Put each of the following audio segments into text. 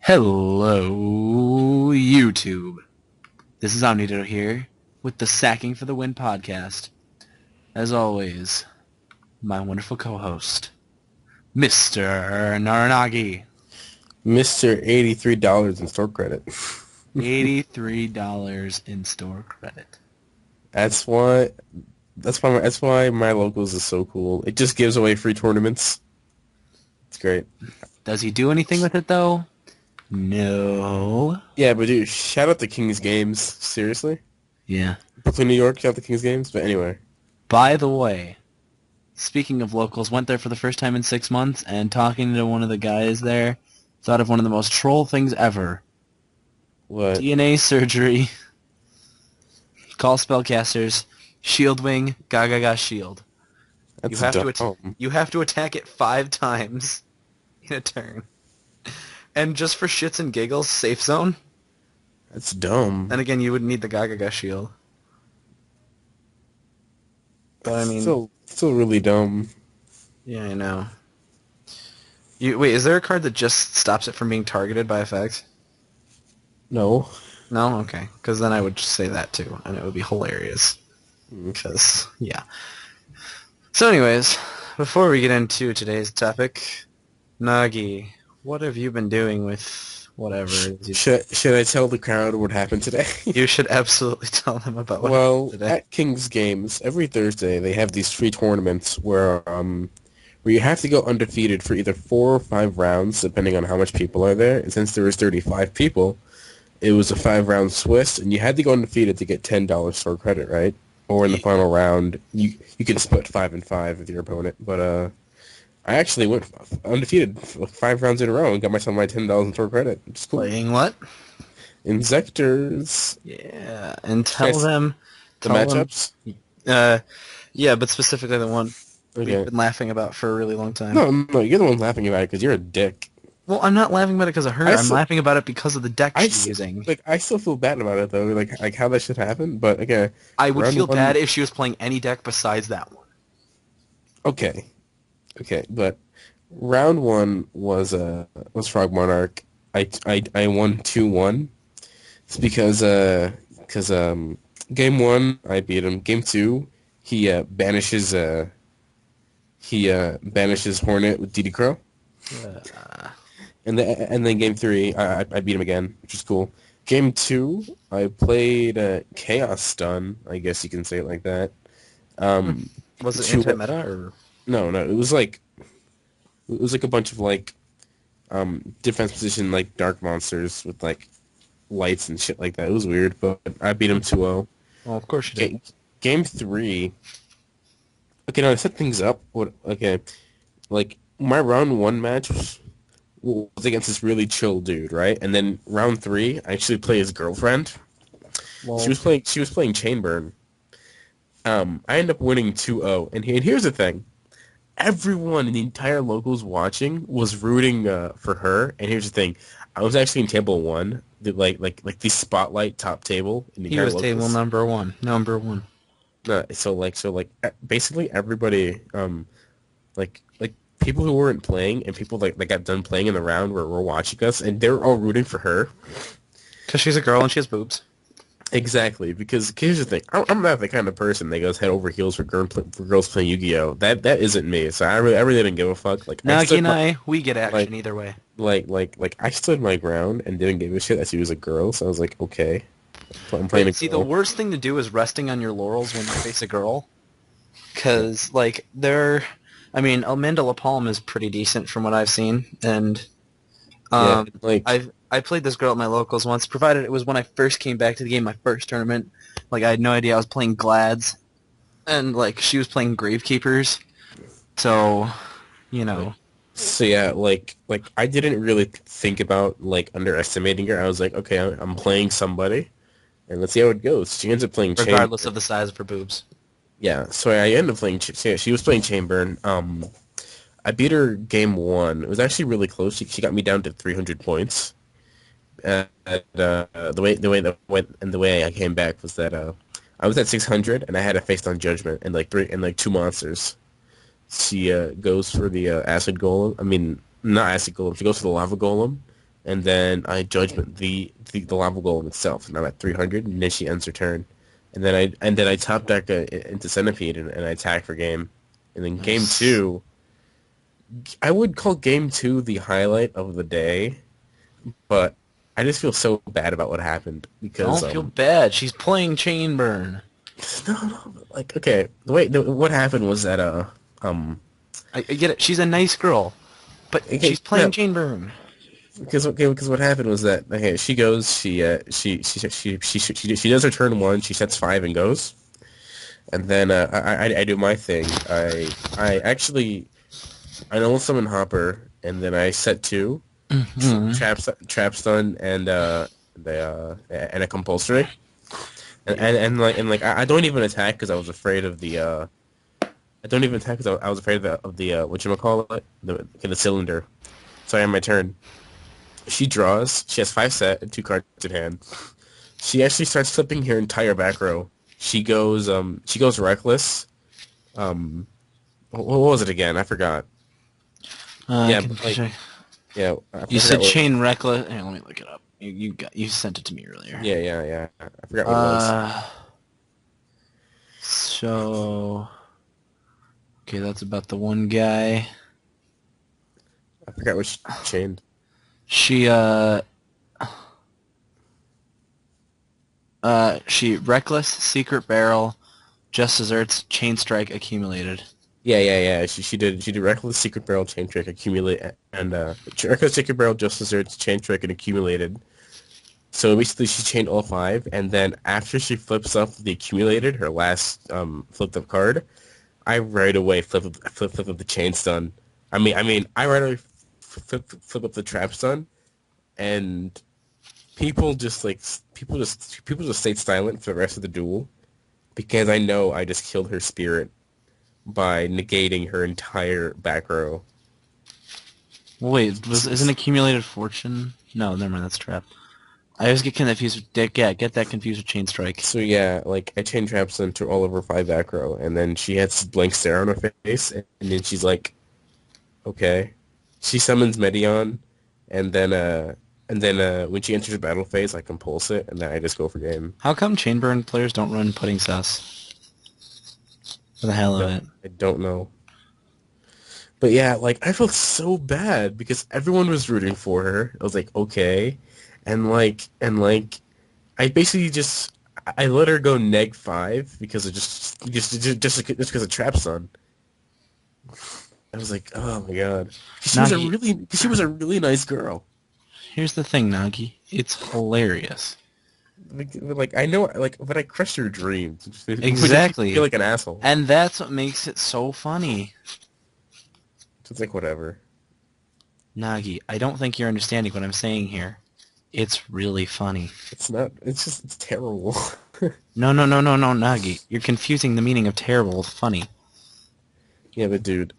Hello, YouTube. This is Omniditto here with the Sacking for the Win podcast. As always, my wonderful co-host, Mr. Naranagi. Mr. $83 in store credit. $83 in store credit. That's why my locals is so cool. It just gives away free tournaments. It's great. Does he do anything with it though? No. Yeah, but dude, shout out the Kings Games. Seriously? Yeah. Brooklyn, New York, shout out the Kings Games. But anyway. By the way, speaking of locals, went there for the first time in 6 months, and talking to one of the guys there, thought of one of the most troll things ever. What? DNA surgery. Call spellcasters. Shield wing. Gaga shield. That's You have to attack it 5 times in a turn. And just for shits and giggles, safe zone. That's dumb. And again, you would need the Gaga shield. But I mean, still really dumb. Yeah, I know. Wait, is there a card that just stops it from being targeted by effects? No. No? Okay. Because then I would just say that too, and it would be hilarious. Because, yeah. So anyways, before we get into today's topic, Nagi, what have you been doing with whatever it is Should I tell the crowd what happened today? You should absolutely tell them about what Well, happened today. at Kings Games, every Thursday they have these free tournaments where you have to go undefeated for either 4 or 5 rounds, depending on how much people are there. And since there was 35 people, it was a 5-round Swiss, and you had to go undefeated to get $10 store credit, right? Or in the final round, you can split 5 and 5 with your opponent. But I actually went undefeated for 5 rounds in a row and got myself my $10 in store credit. Which is cool. Playing what? Inzectors. Yeah, and tell them the matchups. Yeah, but specifically the one we've been laughing about for a really long time. No, you're the one laughing about it because you're a dick. Well, I'm not laughing about it because of her. I'm laughing about it because of the deck she's using. Like, I still feel bad about it though. Like how that should happen. But okay, I would feel bad if she was playing any deck besides that one. Okay, but round 1 was Frog Monarch. I won 2-1. It's because game 1 I beat him. Game 2 he banishes Hornet with DD Crow. And then game 3 I beat him again, which is cool. Game 2 I played Chaos Stun. I guess you can say it like that. Was it anti-meta or? No. It was like a bunch of like defense position like dark monsters with like lights and shit like that. It was weird, but I beat him 2-0. Well, of course you did. Game 3. Okay, now I set things up. Like my round 1 match was against this really chill dude, right? And then round 3, I actually play his girlfriend. Well, she was playing Chainburn. I ended up winning 2-0. And here's the thing. Everyone in the entire locals watching was rooting for her. And here's the thing. I was actually in table 1, like the spotlight top table in the entire locals. He was table number one. So basically everybody like people who weren't playing and people that got done playing in the round were watching us, and they were all rooting for her. Because she's a girl and she has boobs. Exactly, because here's the thing. I'm not the kind of person that goes head over heels for girls playing Yu-Gi-Oh! That isn't me. So I really didn't give a fuck. Like Nagi and I, we get action either way. Like I stood my ground and didn't give a shit that she was a girl. So I was like, okay, I'm playing a girl. See, the worst thing to do is resting on your laurels when you face a girl. Because Amanda LaPalme is pretty decent from what I've seen, and I played this girl at my locals once, provided it was when I first came back to the game, my first tournament. Like, I had no idea I was playing Glads, and, she was playing Gravekeepers, so, So, yeah, I didn't really think about, underestimating her. I was like, okay, I'm playing somebody, and let's see how it goes. She ends up playing regardless of the size of her boobs. Yeah, so I ended up playing... She was playing Chainburn. I beat her game 1. It was actually really close. She got me down to 300 points. The way I came back was that I was at 600 and I had a face on Judgment and 2 monsters. She goes for the Acid Golem. I mean, not Acid Golem. She goes for the Lava Golem, and then I judgment the lava golem itself, and I'm at 300, and then she ends her turn, and then I top deck into centipede, and I attack for game, and then game Nice. two, I would call game two the highlight of the day, but I just feel so bad about what happened because Don't feel bad. She's playing Chainburn. no, like okay, what happened was that I get it. She's a nice girl, but okay, she's playing no, Chainburn. because what happened was that okay, she goes, she does her turn one, she sets five and goes, and then I do my thing. I actually I know summon Hopper, and then I set two, Hmm. trap stun, and a compulsory, and I don't even attack because I was afraid of the I don't even attack because I was afraid of the whatchamacallit, the cylinder. So I have my turn. She draws. She has five set and two cards in hand. She actually starts flipping her entire back row. She goes reckless. Um, what was it again? I forgot. Uh, Yeah, can, but yeah, I you forgot said what. Chain Reckless. Here, let me look it up. You sent it to me earlier. Yeah. I forgot what it was. Uh, so okay, that's about the one guy. I forgot what she chained. She she Reckless, Secret Barrel, Just Desserts, Chain Strike accumulated. Yeah. She did reckless secret barrel chain trick accumulate and reckless secret barrel just desserts chain trick and accumulated. So basically, she chained all five, and then after she flips up the accumulated, her last flipped up card, I right away flip up the chain stun. I right away flip up the trap stun, and people just stayed silent for the rest of the duel because I know I just killed her spirit by negating her entire back row. Wait, isn't accumulated fortune? No, never mind. That's trap. I always get confused with Dick. Yeah, get that confused with Chain Strike. So yeah, like I chain trap stun to all over five back row, and then she has this blank stare on her face, and then she's like, okay. She summons Medion, and then when she enters the battle phase, I compulse it, and then I just go for game. How come Chainburn players don't run Pudding Sauce for the hell of No, it? I don't know. But yeah, like I felt so bad because everyone was rooting for her. I was like, okay, and I basically I let her go neg five because of just because of trap stun. I was like, oh my god, Nagi, she was a really nice girl. here's the thing, Nagi. It's hilarious. Like I know, like, but I crushed her dreams, which makes me feel Exactly. like an asshole. And that's what makes it so funny. It's like whatever. Nagi, I don't think you're understanding what I'm saying here. It's really funny. It's not. It's terrible. No, no, no, no, no, Nagi. You're confusing the meaning of terrible with funny. Yeah, but dude,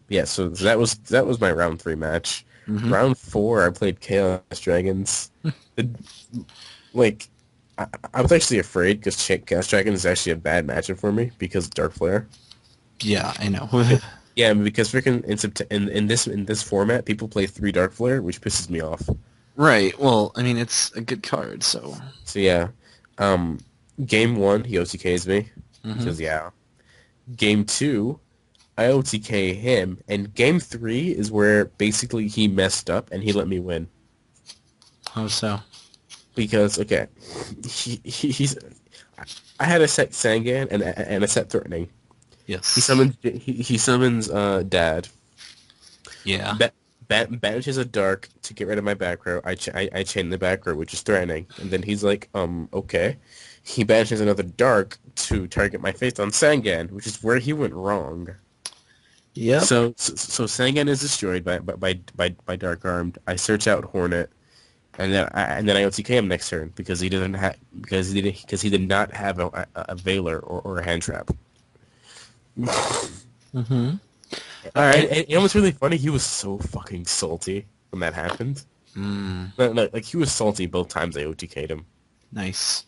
yeah. So that was my round three match. Hmm. Round four, I played Chaos Dragons. The, like, I was actually afraid because Chaos Dragons is actually a bad matchup for me because of Dark Flare. Yeah, I know. Yeah, because freaking in this format, people play three Dark Flare, which pisses me off. Right. Well, I mean, it's a good card, so. So yeah, um, game one he OTKs me Hmm. because yeah. Game two, I OTK him, and game three is where basically he messed up and he let me win How so? because okay, he's I had a set Sangan and a set threatening. Yes. He summons Dad. Yeah. Ba- Banishes a dark to get rid of my back row. I chain the back row, which is threatening, and then he's like, okay. He banishes another dark to target my face on Sangan, which is where he went wrong. Yep. So Sangan is destroyed by Dark Armed. I search out Hornet, and then I OTK him next turn because he did not have a Veiler or a hand trap. Hmm. All And, right. and you know what's really funny? He was so fucking salty when that happened. Mm, No, like he was salty both times I OTK'd him. nice.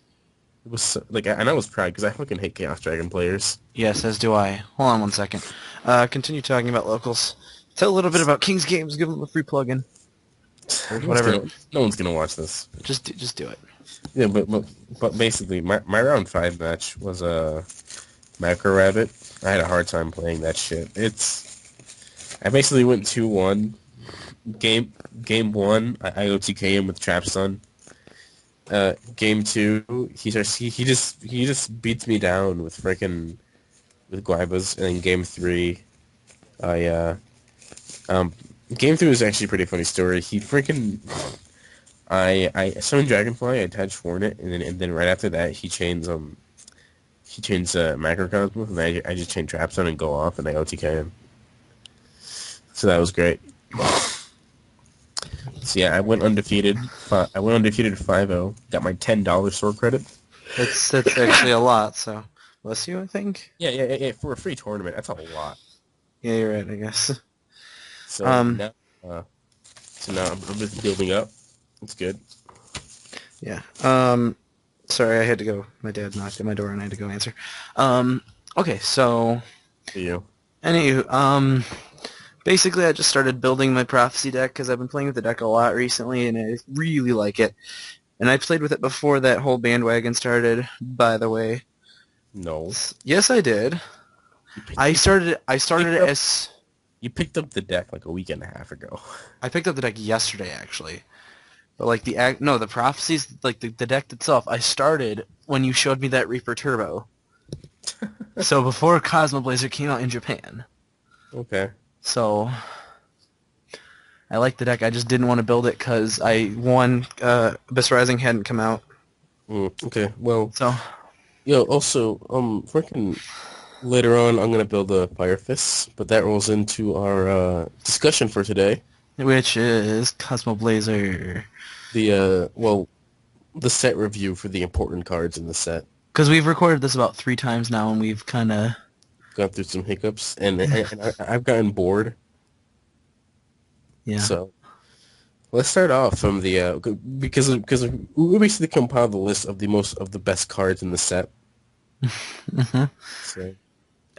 It was and I was proud because I fucking hate Chaos Dragon players. Yes, as do I. Hold on one second. Continue talking about locals. Tell a little bit about King's Games. Give them a free plug-in. or No one's whatever. gonna, no one's gonna watch this. Just do it. Yeah, but basically, my round 5 match was a Macro Rabbit. I had a hard time playing that shit. I basically went 2-1. Game game 1, I OTK him with Trap Stun. Game 2, he just beats me down with frickin' with Guibas, and then game 3, I um game 3 was actually a pretty funny story. He freaking I summoned Dragonfly, I attached Hornet, and then right after that he chains Macro Cosmo, and I just chain Trap Stun and go off, and I OTK him. So that was great. So yeah, I went undefeated. I went undefeated 5-0. Got my $10 sword credit. That's actually a lot. So bless you, I think. Yeah. For a free tournament, that's a lot. Yeah, you're right. I guess. So Um. now, uh, so now I'm just building up. It's good. Yeah. Sorry, I had to go. My dad knocked at my door, and I had to go answer. Okay. So, For you. anywho, basically, I just started building my prophecy deck because I've been playing with the deck a lot recently, and I really like it. And I played with it before that whole bandwagon started. By the way, No. yes, I did. You picked, I you picked, started. I started picked it up as you picked up the deck like a week and a half ago. I picked up the deck yesterday, actually. But like the prophecies, like the deck itself, I started when you showed me that Reaper Turbo. So before Cosmo Blazer came out in Japan. Okay. So I like the deck. I just didn't want to build it because Abyss Rising hadn't come out. Okay. Well, So also, freaking later on, I'm gonna build a Fire Fist, but that rolls into our discussion for today. which is Cosmo Blazer. Well, the set review for the important cards in the set. Because we've recorded this about 3 times now, and we've kind of Gone through some hiccups, and I've gotten bored. yeah. So let's start off from the because we basically compiled the list of the best cards in the set. Mhm. So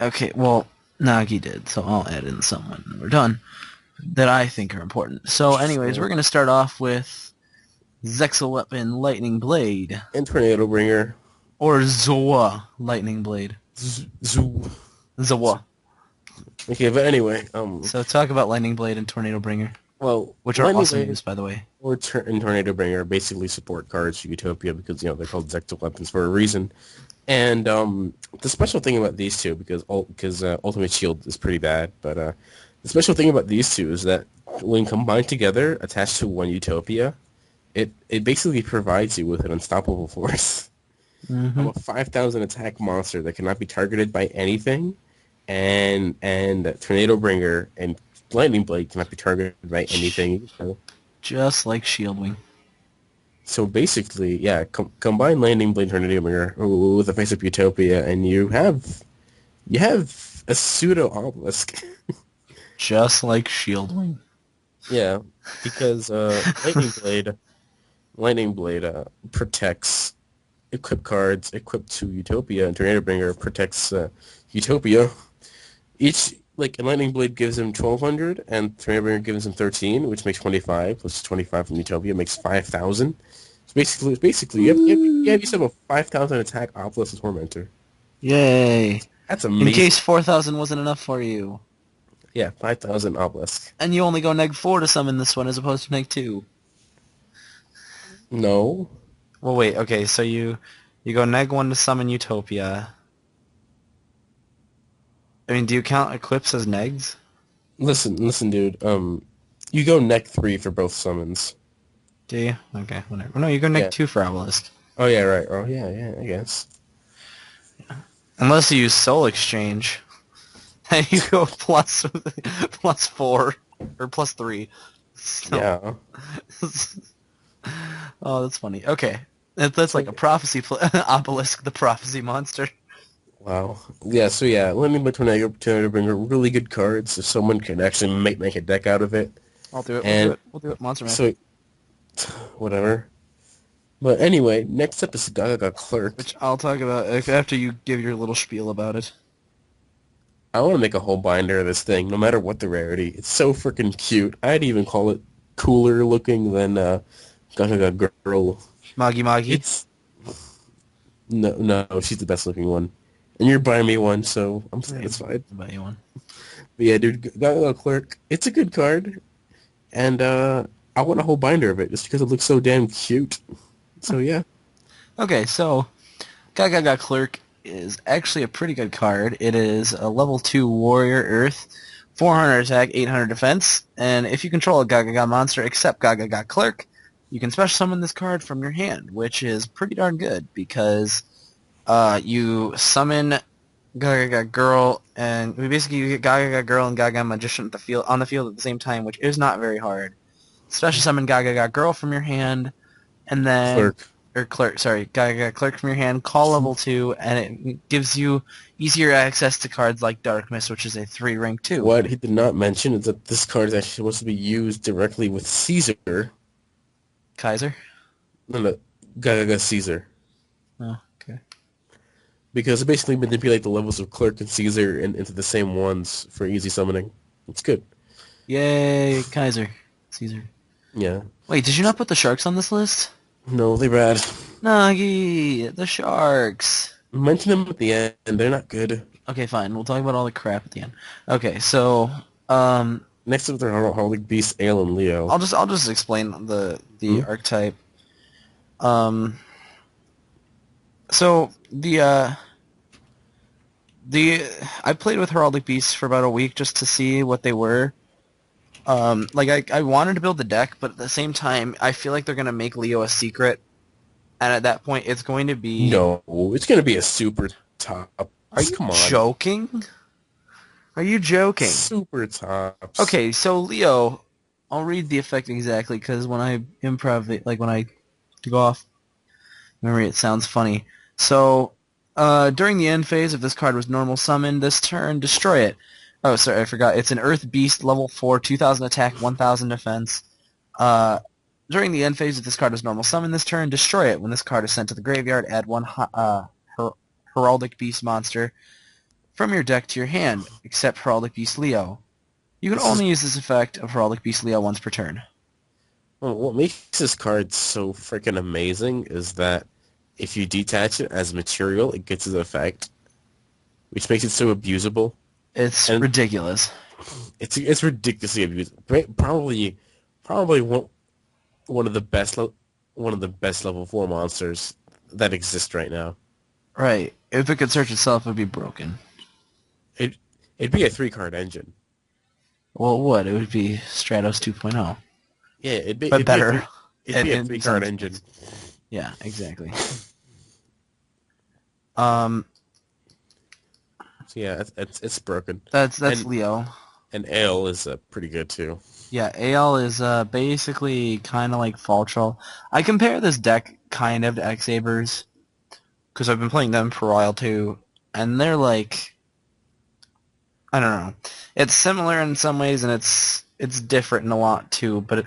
Okay, well Nagi did, so I'll add in some when we're done that I think are important. So, anyways, we're so gonna start off with Zexal Weapon Lightning Blade. and Tornado Bringer, Or Zoa Lightning Blade. Zoo. Zoa. Okay, but anyway, So talk about Lightning Blade and Tornado Bringer, well, which are Lightning awesome Blade names, by the way. and Tornado Bringer are basically support cards for Utopia because they're called Zectal weapons for a reason. And the special thing about these two, because Ultimate Shield is pretty bad, but the special thing about these two is that when combined together, attached to one Utopia, it basically provides you with an unstoppable force. I'm Mm-hmm. a 5,000 attack monster that cannot be targeted by anything, and Tornado Bringer and Lightning Blade cannot be targeted by anything. Just like Shieldwing. So basically, yeah, combine Lightning Blade Tornado Bringer with a face of Utopia, and you have a pseudo obelisk. Just like Shieldwing. Yeah, because Lightning Blade protects equip cards equipped to Utopia, and Tornado Bringer protects Utopia. Each and Lightning Blade gives him 1,200, and Tornado Bringer gives him 13, which makes 25. Plus 25 from Utopia makes 5,000. So basically, you have yourself a 5,000 attack obelisk Tormentor. Yay. That's In case amazing. 4,000 wasn't enough for you. Yeah, 5,000 obelisk. And you only go neg 4 to summon this one as opposed to neg 2. No. Well, wait, okay, so you go neg 1 to summon Utopia. I mean, do you count Eclipse as negs? Listen, dude. You go neck 3 for both summons. Do you? Okay, whatever. No, you go neg Yeah. 2 for Obelisk. Oh yeah, right. Oh yeah, I guess. Unless you use Soul Exchange. Then you go plus 4. Or plus 3. So, Yeah. oh, that's funny. Okay. That's like So a prophecy Obelisk, the prophecy monster. wow. Yeah. So yeah, Lightning Blade Tornado Bringer really good cards. If someone can actually make a deck out of it, I'll do it. We'll do and it. We'll do it. Monster Mash. so whatever. But anyway, next up is Gaga Clerk. Which I'll talk about after you give your little spiel about it. I want to make a whole binder of this thing, no matter what the rarity. It's so freaking cute. I'd even call it cooler looking than Gaga Girl. Magi Magi. It's no, she's the best looking one, and you're buying me one, so I'm satisfied. Buy you one. But yeah, dude, Gaga Clerk, it's a good card, and I want a whole binder of it just because it looks so damn cute. So yeah, Okay, so Gaga Clerk is actually a pretty good card. It is a level 2 Warrior Earth, 400 attack, 800 defense, and if you control a Gaga monster except Gaga Clerk, you can special summon this card from your hand, which is pretty darn good because you summon Gaga Girl, and we basically you get Gaga Girl and Gaga Magician at the field on the field at the same time, which is not very hard. Special summon Gaga Girl from your hand, and then Clerk. or clerk, sorry, Gaga Clerk from your hand, call level 2, and it gives you easier access to cards like Dark Mist, which is a 3 rank 2. What he did not mention is that this card is actually supposed to be used directly with Caesar. Kaiser? No, Gaga Caesar. Oh, okay. Because it basically manipulate the levels of Clerk and Caesar into the same ones for easy summoning. It's good. Yay, Kaiser. Caesar. Yeah. Wait, did you not put the sharks on this list? No, they're bad. Nagi, the sharks. Mention them at the end. They're not good. Okay, fine. We'll talk about all the crap at the end. Okay, so Next up, they're Harley Beast, Ale, and Leo. I'll just explain the archetype. So I played with Heraldic Beasts for about a week just to see what they were. Like I wanted to build the deck, but at the same time, I feel like they're gonna make Leo a secret, and at that point, it's going to be. No, it's going to be a super top. Are you Come on. joking? Are you joking? Super tops. Okay, so Leo, I'll read the effect exactly because when I improv it, like when I go off memory, it sounds funny. So, during the end phase, if this card was normal summoned this turn, destroy it. Oh, sorry, I forgot. It's an Earth Beast, level 4, 2,000 attack, 1,000 defense. During the end phase, if this card was normal summoned this turn, destroy it. When this card is sent to the graveyard, add one Heraldic Beast monster from your deck to your hand, except Heraldic Beast Leo. You can only use this effect of Heraldic Beast Leo once per turn. Well, what makes this card so freaking amazing is that if you detach it as material, it gets its effect, which makes it so abusable. It's And ridiculous. it's ridiculously abusable. Probably one of the best level 4 monsters that exist right now. Right. If it could search itself, it would be broken. It'd be a 3-card engine. Well, it would. It would be Stratos 2.0. Yeah, it'd be Better. It'd be a 3-card engine. Yeah, exactly. So yeah, it's broken. That's and, Leo. And Ale is pretty good too. Yeah, AL is basically kind of like Fall Troll. I compare this deck kind of to X-Sabers because I've been playing them for a while too, and they're like, I don't know. It's similar in some ways, and it's different in a lot too. But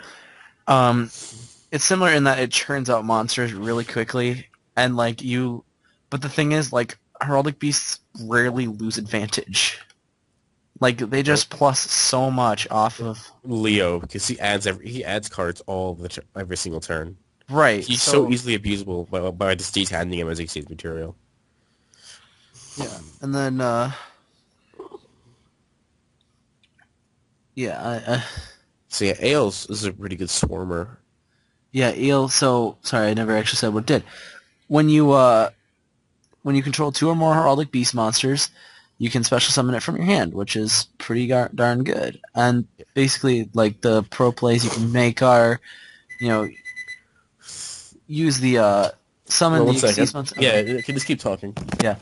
it's similar in that it churns out monsters really quickly, and like you. But the thing is, like Heraldic Beasts rarely lose advantage. Like they just plus so much off of Leo because he adds cards every single turn. Right. He's so easily abusable by just detaching him as exchange material. Yeah, and then yeah. So yeah, Ales is a pretty good swarmer. Yeah, eel. So sorry, I never actually said what it did. When you control 2 or more Heraldic Beast monsters, you can special summon it from your hand, which is pretty darn good. And basically, like the pro plays you can make are, use the summon the Xyz monster. Yeah, you can just keep talking. Yeah,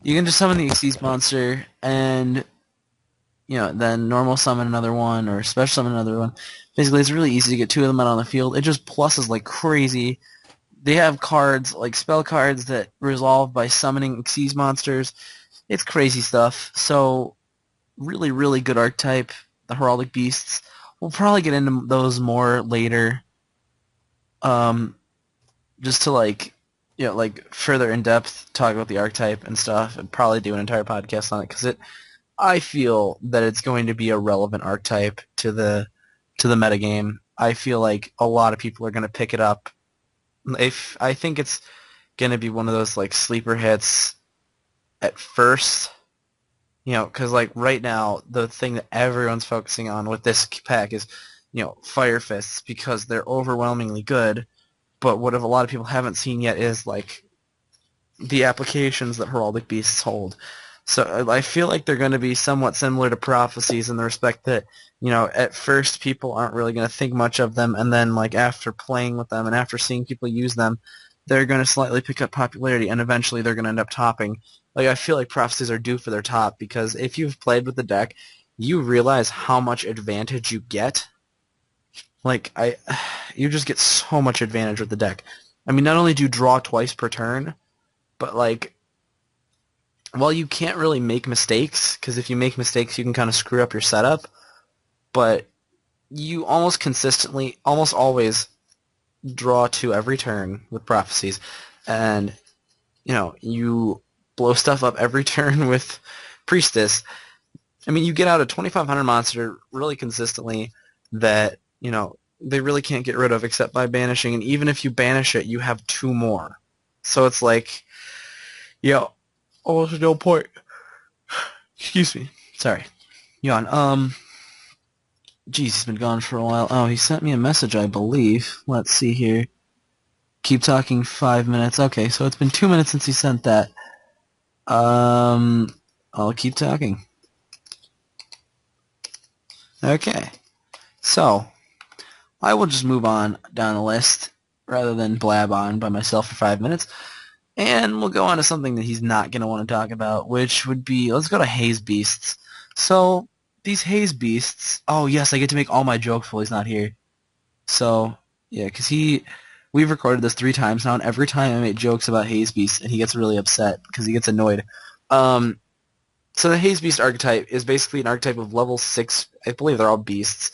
you can just summon the Xyz monster and then normal summon another one or special summon another one. Basically, it's really easy to get 2 of them out on the field. It just pluses like crazy. They have cards, like spell cards, that resolve by summoning Xyz monsters. It's crazy stuff. So, really, really good archetype, the Heraldic Beasts. We'll probably get into those more later. Just to like further in depth talk about the archetype and stuff, and probably do an entire podcast on it because I feel that it's going to be a relevant archetype to the metagame. I feel like a lot of people are going to pick it up. If I think it's going to be one of those like sleeper hits at first, because like right now the thing that everyone's focusing on with this pack is, Fire Fists because they're overwhelmingly good. But what if a lot of people haven't seen yet is like the applications that Heraldic Beasts hold. So I feel like they're going to be somewhat similar to prophecies in the respect that, at first people aren't really going to think much of them, and then like after playing with them and after seeing people use them, they're going to slightly pick up popularity, and eventually they're going to end up topping. Like I feel like prophecies are due for their top because if you've played with the deck, you realize how much advantage you get. Like you just get so much advantage with the deck. I mean, not only do you draw twice per turn, but like, well, you can't really make mistakes because if you make mistakes, you can kind of screw up your setup. But you almost consistently, almost always draw two every turn with prophecies, and you blow stuff up every turn with priestess. I mean, you get out a 2500 monster really consistently that they really can't get rid of except by banishing, and even if you banish it, you have two more. So it's like, almost no point. Excuse me. Sorry. Yawn. Jeez, he's been gone for a while. Oh, he sent me a message, I believe. Let's see here. Keep talking 5 minutes. Okay, so it's been 2 minutes since he sent that. I'll keep talking. Okay. So, I will just move on down the list rather than blab on by myself for 5 minutes. And we'll go on to something that he's not going to want to talk about, which would be, let's go to Haze Beasts. So, these Haze Beasts, oh yes, I get to make all my jokes while he's not here. So, yeah, because we've recorded this 3 times now, and every time I make jokes about Haze Beasts, and he gets really upset because he gets annoyed. So the Haze Beast archetype is basically an archetype of level 6, I believe they're all beasts,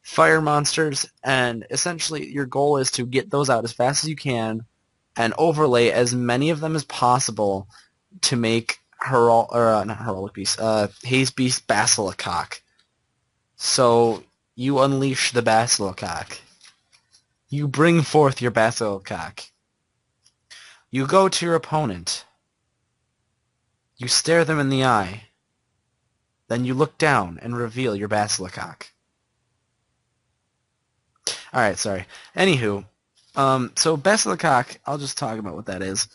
fire monsters, and essentially your goal is to get those out as fast as you can and overlay as many of them as possible to make not Heraldic Beast, Haze Beast Basilicock. So you unleash the Basilicock. You bring forth your Basilicock. You go to your opponent. You stare them in the eye. Then you look down and reveal your Basilicock. Alright, sorry. Anywho, so Basilicock, I'll just talk about what that is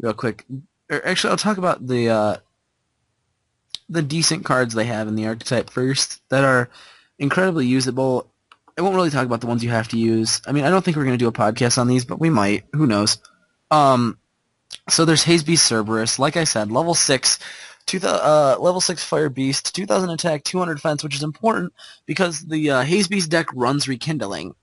real quick. Actually, I'll talk about the decent cards they have in the archetype first that are incredibly usable. I won't really talk about the ones you have to use. I mean, I don't think we're going to do a podcast on these, but we might. Who knows? So there's Haze Beast Cerberus. Like I said, level 6, level 6 Fire Beast, 2000 attack, 200 defense, which is important because the Haze Beast deck runs Rekindling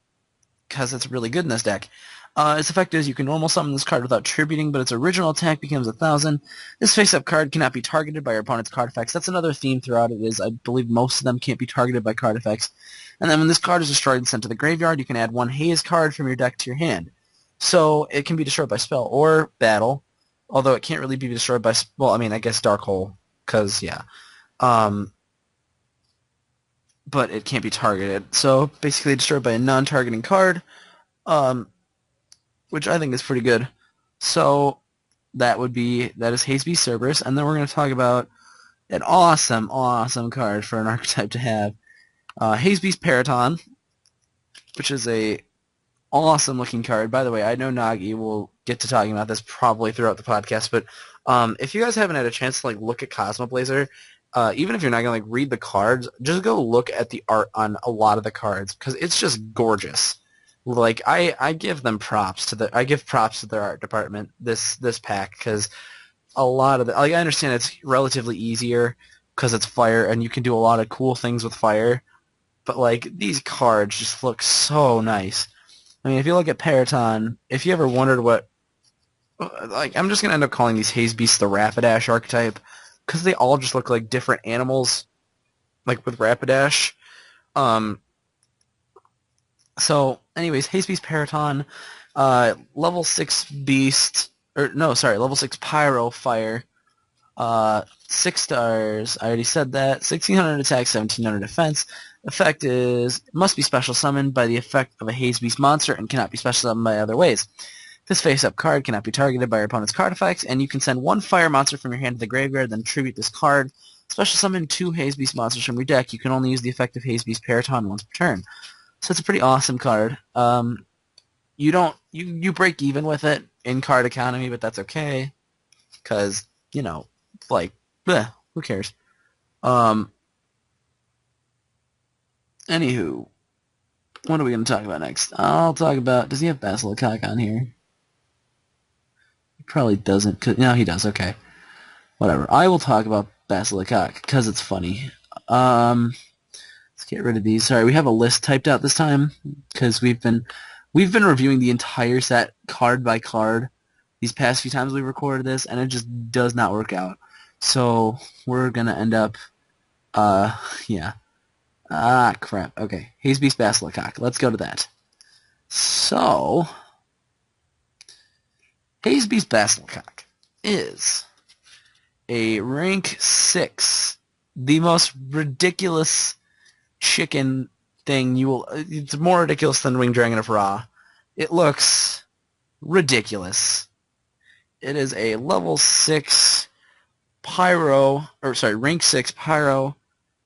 because it's really good in this deck. Its effect is you can normal summon this card without tributing, but its original attack becomes 1,000. This face-up card cannot be targeted by your opponent's card effects. That's another theme throughout it is I believe most of them can't be targeted by card effects. And then when this card is destroyed and sent to the graveyard, you can add one Haze card from your deck to your hand. So it can be destroyed by spell or battle, although it can't really be destroyed by, well, I mean, I guess Dark Hole, because, yeah. But it can't be targeted. So basically destroyed by a non-targeting card, which I think is pretty good. So that is Haze Beast Cerberus, and then we're going to talk about an awesome, awesome card for an archetype to have. Haze Beast Paraton, which is a awesome looking card. By the way, I know Nagi will get to talking about this probably throughout the podcast, but if you guys haven't had a chance to look at Cosmo Blazer, even if you're not gonna read the cards, just go look at the art on a lot of the cards because it's just gorgeous. I give them props to I give props to their art department this pack because a lot of I understand it's relatively easier because it's fire and you can do a lot of cool things with fire, but these cards just look so nice. I mean, if you look at Paraton, if you ever wondered what, I'm just gonna end up calling these Haze Beasts the Rapidash archetype because they all just look like different animals, with Rapidash. So, anyways, Haze Beast Paraton, level 6 Beast, or no, sorry, level 6 Pyro Fire. 6 stars. I already said that. 1600 attack, 1700 defense. Effect is must be special summoned by the effect of a Haze Beast monster and cannot be special summoned by other ways. This face-up card cannot be targeted by your opponent's card effects, and you can send one fire monster from your hand to the graveyard, then tribute this card. Special summon 2 Haze Beast monsters from your deck. You can only use the effect of Haze Beast Paraton once per turn. So it's a pretty awesome card. You don't you break even with it in card economy, but that's okay because like bleh, who cares? Um, Anywho, what are we going to talk about next? I'll talk about. Does he have Basilicock on here? He probably doesn't. No, he does. Okay, whatever. I will talk about Basilicock because it's funny. Let's get rid of these. Sorry, we have a list typed out this time because we've been reviewing the entire set card by card these past few times we recorded this, and it just does not work out. So we're gonna end up, yeah. Ah, crap. Okay, Haze Beast Basilicock. Let's go to that. So, Haze Beast Basilicock is a rank 6, the most ridiculous chicken thing you will. It's more ridiculous than Winged Dragon of Ra. It looks ridiculous. It is a level 6 rank 6 pyro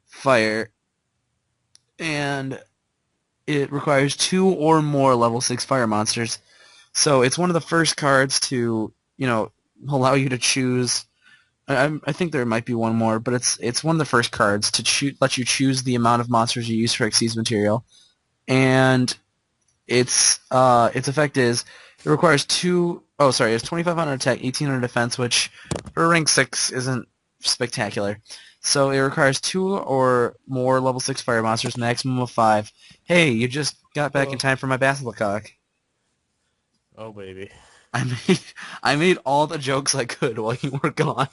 fire, and it requires 2 or more level 6 fire monsters. So it's one of the first cards to, allow you to choose. I think there might be one more, but it's one of the first cards to let you choose the amount of monsters you use for Xyz material, and its effect is it requires two. Oh, sorry, it's 2500 attack, 1800 defense, which for rank 6 isn't spectacular. So it requires 2 or more level 6 fire monsters, maximum of 5. Hey, you just got back in time for my Basilicock. Oh, baby. I made all the jokes I could while you were gone,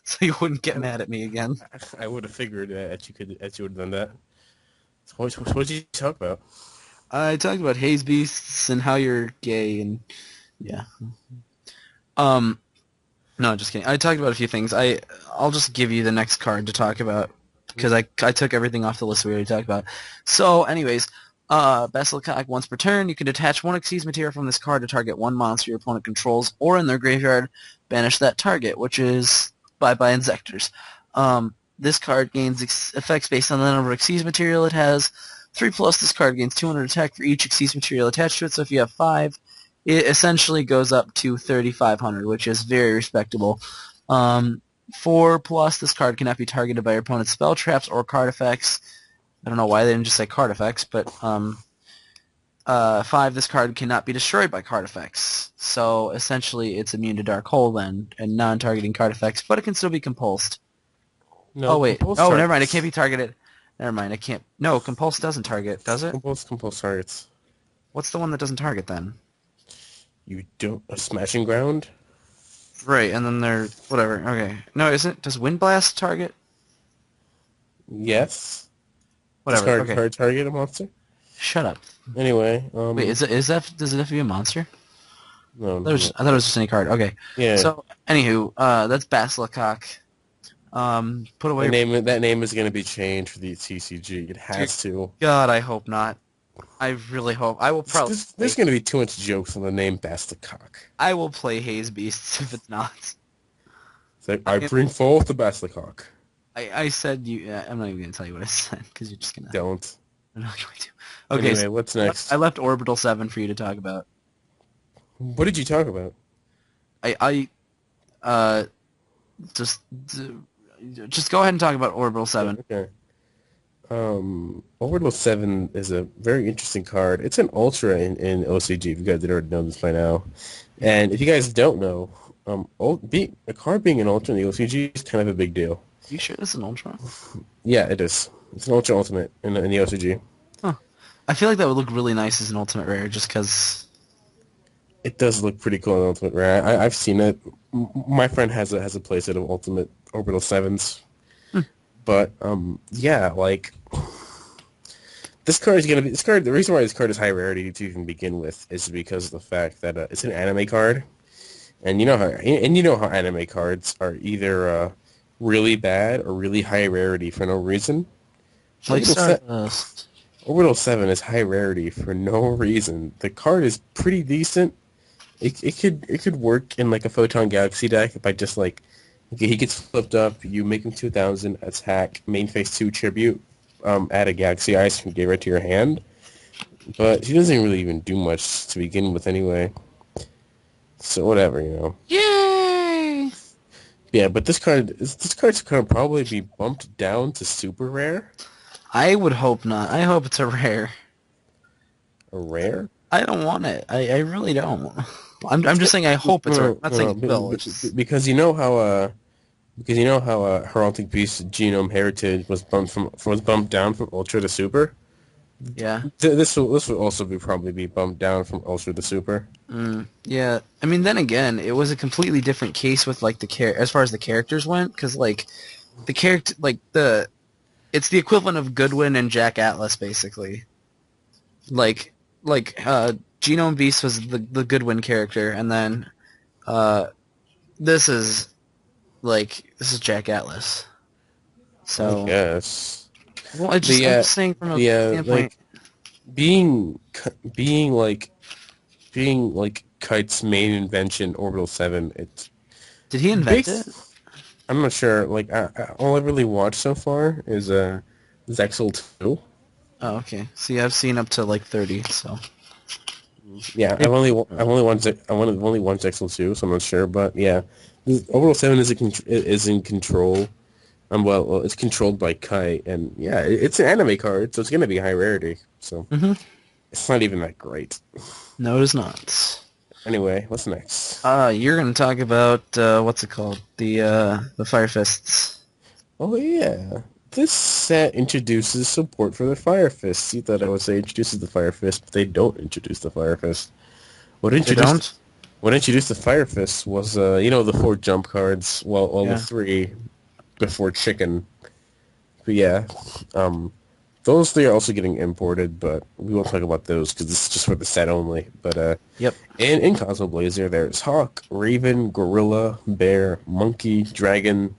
so you wouldn't get mad at me again. I would have figured that you would have done that. So what did you talk about? I talked about Haze Beasts and how you're gay and yeah. No, just kidding. I talked about a few things. I'll just give you the next card to talk about because I took everything off the list we already talked about. So, anyways, Basilicock once per turn, you can detach one Xyz material from this card to target one monster your opponent controls or in their graveyard, banish that target, which is bye-bye Inzectors. This card gains effects based on the number of Xyz material it has. 3+, this card gains 200 attack for each Xyz material attached to it, so if you have 5, it essentially goes up to 3,500, which is very respectable. 4+, this card cannot be targeted by your opponent's spell traps or card effects. I don't know why they didn't just say card effects, but 5, this card cannot be destroyed by card effects. So essentially it's immune to Dark Hole then, and non-targeting card effects, but it can still be compulsed. No, Oh, wait. compulse Oh, targets. never mind. It can't be targeted. Never mind. It can't. No, compulse doesn't target, does it? Compulse targets. What's the one that doesn't target then? You don't a smashing ground? Right, and then they're whatever. Okay. No, isn't does Wind Blast target? Yes. Does Whatever. Okay. card target a monster? Shut up. Anyway, Wait, is that does it have to be a monster? no, I thought it was just any card. Okay. yeah. So, anywho, that's Basilicock. Put away. That name is going to be changed for the TCG. It has to. God, I hope not. I really hope. I will probably. There's going to be too much jokes on the name Basilicock. I will play Haze Beasts if it's not. It's like, I bring forth the Basilicock. I said you. I'm not even gonna tell you what I said because you're just gonna. Don't. I'm not going to. Okay. Anyway, So what's next? I left Orbital 7 for you to talk about. What did you talk about? I just go ahead and talk about Orbital 7. Okay. Orbital 7 is a very interesting card. It's an Ultra in OCG, if you guys didn't already know this by now. And if you guys don't know, a card being an Ultra in the OCG is kind of a big deal. You sure this is an Ultra? Yeah, it is. It's an Ultra Ultimate in the OCG. Huh. I feel like that would look really nice as an Ultimate Rare just because... It does look pretty cool in Ultimate Rare. I've seen it. My friend has a playset of Ultimate Orbital 7s. But, yeah, like... This card is going to be... The reason why this card is high rarity to even begin with is because of the fact that it's an anime card. And you know how anime cards are either really bad or really high rarity for no reason. Like Orbital set Stardust. Orbital 7 is high rarity for no reason. The card is pretty decent. It could work in like a Photon Galaxy deck by just like, okay, he gets flipped up, you make him 2000, attack, main phase 2 tribute, add a Galaxy Ice and get right to your hand. But he doesn't really even do much to begin with anyway. So whatever. Yay! Yeah, but this card's gonna probably be bumped down to super rare. I would hope not. I hope it's a rare. A rare? I don't want it. I really don't. I'm It's just good. saying I hope it's a rare. No, I'm not saying no, it will. It's just because you know how Heraldic Beast Genome Heritage was bumped down from Ultra to Super. yeah. This will also probably be bumped down from Ultra to Super. Yeah. I mean, then again, it was a completely different case with like as far as the characters went, because like the character like the it's the equivalent of Goodwin and Jack Atlas basically. Like like Genome Beast was the Goodwin character, and then uh this is this is Jack Atlas. I So guess. well, I'm The just saying from a the standpoint. like being being like Kite's main invention, Orbital 7. It's Did he invent it? base. I'm not sure. Like all I've really watched so far is Zexal 2. Oh, okay. See, I've seen up to like 30, so Yeah, maybe. I've only watched Zexal 2, so I'm not sure. But yeah, Orbital 7 is in control. Well, it's controlled by Kite, and yeah, it's an anime card, so it's gonna be high rarity. So Hmm. it's not even that great. No, it is not. Anyway, what's next? You're gonna talk about what's it called? The Fire Fists. Oh yeah, this set introduces support for the Fire Fist. You thought I would say introduces the Fire Fist, but they don't introduce the Fire Fist. What They introduced don't? what introduced the Fire Fist was the 4 jump cards. Well, the Yeah. 3 before Chicken. But yeah, um, those 3 are also getting imported, but we won't talk about those because this is just for the set only. But Yep. in Cosmo Blazer, there's Hawk, Raven, Gorilla, Bear, Monkey, Dragon.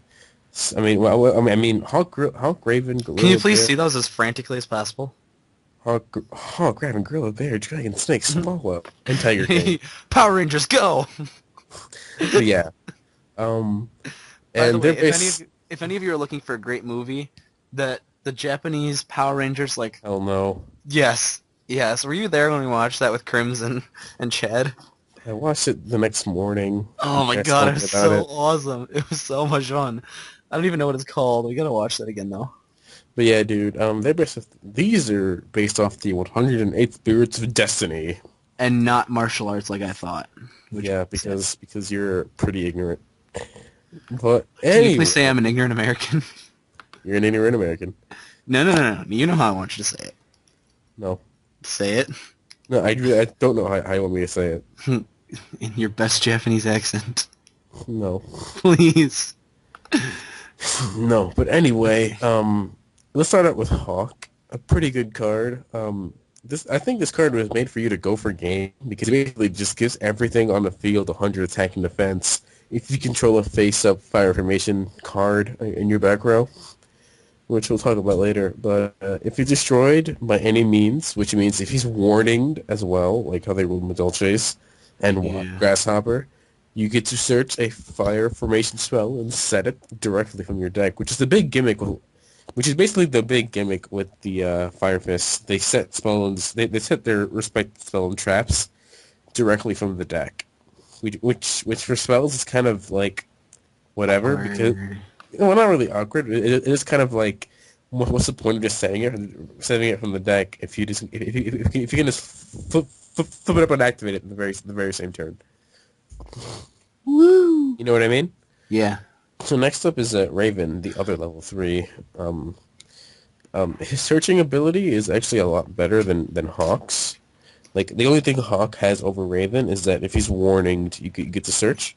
Hawk, Raven, Can you Gorilla, please Bear, see those as frantically as possible? Hawk, Raven, Gorilla, Bear, Dragon, Snake, Swallow, and Tiger King. Power Rangers, go! But yeah, um, By the and way, they're based. if any of you are looking for a great movie, that the Japanese Power Rangers, like, Hell no. yes, yes. Were you there when we watched that with Crimson and Chad? I watched it the next morning. Oh You my guys god, told it me was about so it. awesome. It was so much fun. I don't even know what it's called. We gotta watch that again though. But yeah, dude, these are based off the 108th Spirits of Destiny. And not martial arts like I thought. Which Yeah, is sad. because you're pretty ignorant. But Can you please say anyway, I'm an ignorant American? you're an ignorant American. No, no, no, no. You know how I want you to say it. No, Say it no, I don't know how you want me to say it. in your best Japanese accent. No, Please. no. But anyway, let's start out with Hawk. A pretty good card. I think this card was made for you to go for game because it basically just gives everything on the field 100 attack and defense. If you control a face-up fire formation card in your back row, which we'll talk about later. But if he's destroyed by any means, which means if he's warninged as well, like how they ruled Medulches and Yeah. Grasshopper, you get to search a fire formation spell and set it directly from your deck, which is the big gimmick. Which is basically the big gimmick with the Fire Fists. They set spells. They set their respective spell and traps directly from the deck, which for spells is kind of like whatever because Awkward. well, not really awkward. It is kind of like what's the point of just setting it from the deck if you can just flip it up and activate it in the very same turn. Woo! You know what I mean? Yeah. So next up is Raven, the other level 3. His searching ability is actually a lot better than Hawk's. Like, the only thing Hawk has over Raven is that if he's warninged, you get to search.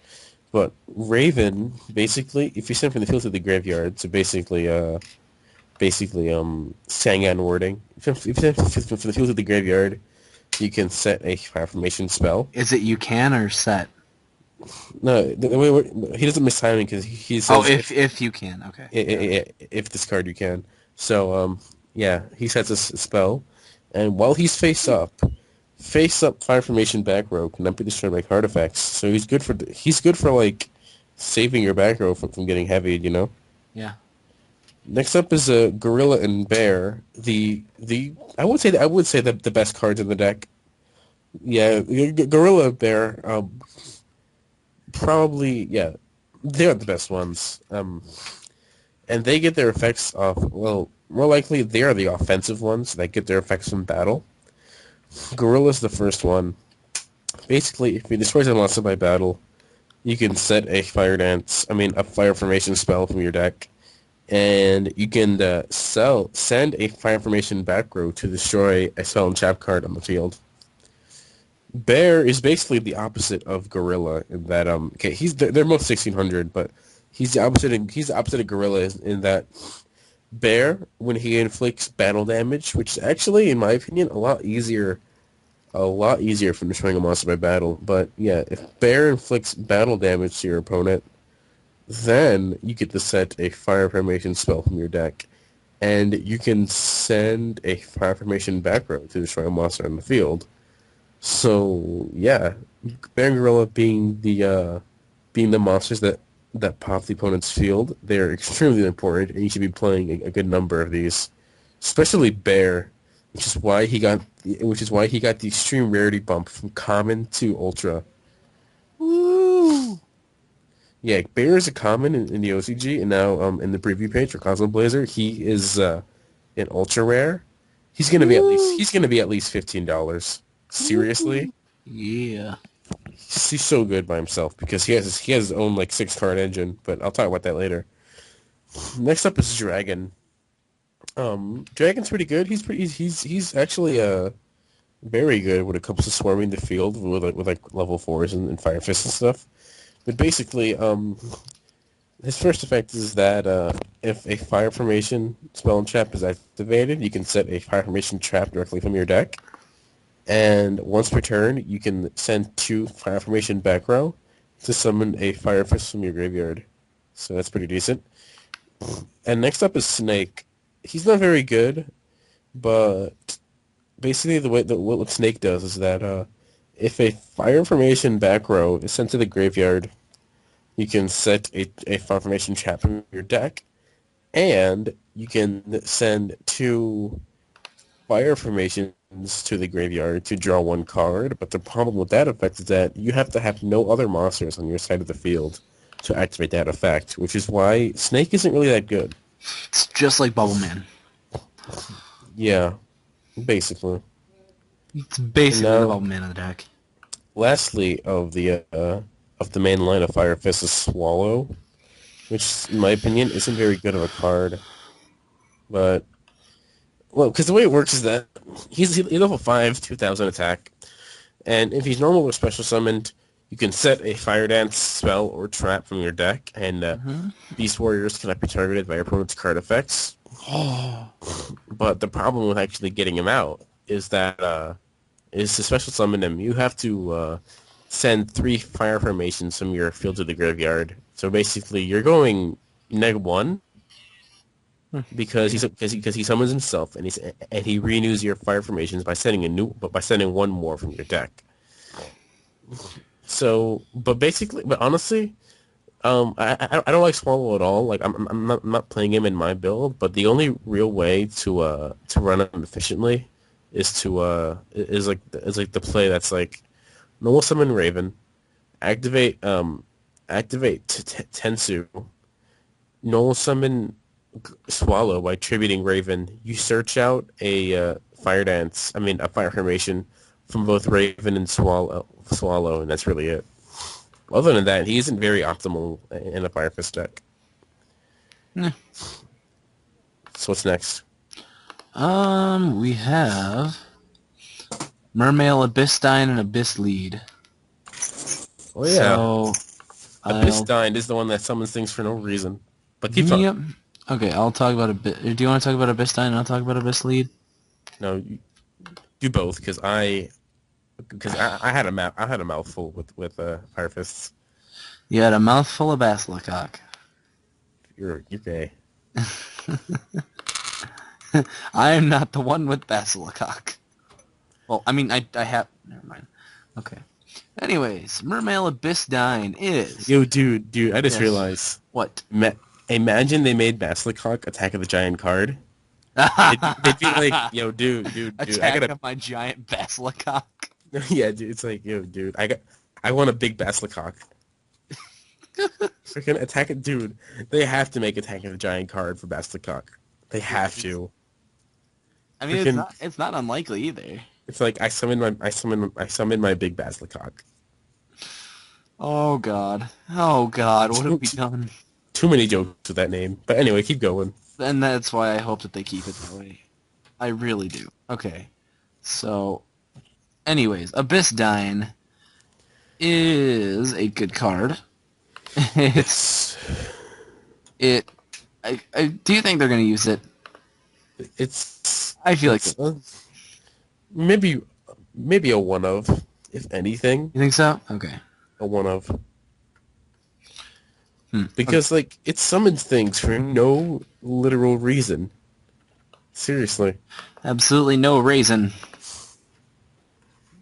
But Raven, basically, if you send from the field to the graveyard, so Sangan wording. If you send from the field to the graveyard, you can set a fire formation spell. Is it you can or set? No, he doesn't miss timing because he Oh, says if you can, okay, yeah, if discard you can. So yeah, he sets a spell, and while he's face up fire formation back row cannot be destroyed by card effects. So he's good for like saving your back row from getting heavied. You know. yeah. Next up is a gorilla and bear. The I would say the best cards in the deck. Yeah, gorilla and bear. Probably yeah, they're the best ones. And they get their effects off. Well, more likely they are the offensive ones that get their effects from battle. Gorilla's the first one. Basically, if he destroys a monster by battle, you can set a a fire formation spell from your deck, and you can send a fire formation back row to destroy a spell and trap card on the field. Bear is basically the opposite of Gorilla in that okay they're both 1600, but he's the opposite of Gorilla in that Bear, when he inflicts battle damage, which is actually in my opinion a lot easier from destroying a monster by battle. But yeah, if Bear inflicts battle damage to your opponent, then you get to set a fire formation spell from your deck, and you can send a fire formation back row to destroy a monster on the field. So yeah, Bear and Gorilla being the monsters that pop the opponent's field, they're extremely important, and you should be playing a good number of these, especially Bear, which is why he got the extreme rarity bump from common to ultra. Woo! Yeah, Bear is a common in the OCG, and now in the preview page for Cosmo Blazer, he is an ultra rare. Woo! He's gonna be at least $15. Seriously. Woo! Yeah. He's so good by himself because he has his own like 6 card engine, but I'll talk about that later. Next up is Dragon. Dragon's pretty good. He's actually very good when it comes to swarming the field with like level 4s and fire fists and stuff. But basically, his first effect is that if a fire formation spell and trap is activated, you can set a fire formation trap directly from your deck. And once per turn, you can send 2 fire formation back row to summon a fire fist from your graveyard. So that's pretty decent. And next up is Snake. He's not very good, but basically what Snake does is that if a fire formation back row is sent to the graveyard, you can set a fire formation trap from your deck, and you can send 2 fire formations to the graveyard to draw 1 card, but the problem with that effect is that you have to have no other monsters on your side of the field to activate that effect, which is why Snake isn't really that good. It's just like Bubble Man. Yeah, basically. It's And basically the now, Bubble Man of the deck. lastly, of the main line of Fire Fist is Swallow, which, in my opinion, isn't very good of a card. But well, because the way it works is that he's level 5, 2000 attack, and if he's normal or special summoned, you can set a Fire Dance spell or trap from your deck, and Mm-hmm. Beast Warriors cannot be targeted by your opponent's card effects. Oh. But the problem with actually getting him out is that is to special summon him, you have to send 3 fire formations from your field to the graveyard. So basically, you're going -1 because he summons himself and he renews your fire formations by sending 1 more from your deck. So, but honestly, I don't like Swallow at all. Like I'm not playing him in my build, but the only real way to run him efficiently is like the play that's like normal summon Raven, activate Tensu, normal summon Swallow by tributing Raven. You search out a a fire formation from both Raven and Swallow, and that's really it. Other than that, he isn't very optimal in a Fire Fist deck. Yeah. So what's next? We have Mermail, Abyssdine, and Abyss Lead. Oh yeah, So I'll Abyssdine is the one that summons things for no reason. But keep yep. talking. Okay, I'll talk about a bit. Do you want to talk about Abyssdine and I'll talk about Abyss Lead? No, you do both because I had a mouthful with Fire Fists. You had a mouthful of basilacock. You're gay. I am not the one with basilacock. Well, I mean, I have... Never mind. Okay. Anyways, Mermail Abyss Dine is... Yo, dude, I just Yes. realized. What? Imagine they made Basilicok Attack of the Giant card. They'd be like, yo, dude, I Attack gotta, of my giant basilacock. yeah, dude, it's like, yo, dude, I want a big Basilicok. Freaking attack it, dude. They have to make Attack of the Giant card for Basilicok. They have to. I mean, Freaking, it's not unlikely either. it's like I summon my big Basilicok. Oh god. Oh god, what have Too, we too, done? too many jokes with that name. But anyway, keep going. And that's why I hope that they keep it that way. I really do. Okay. So, anyways, Abyss Dine is a good card. it's It's it. Do you think they're gonna use it? it's I feel like it's maybe a one of, if anything, you think so. Okay. a one of. Okay. Because, like, it summons things for no literal reason. Seriously. Absolutely no reason.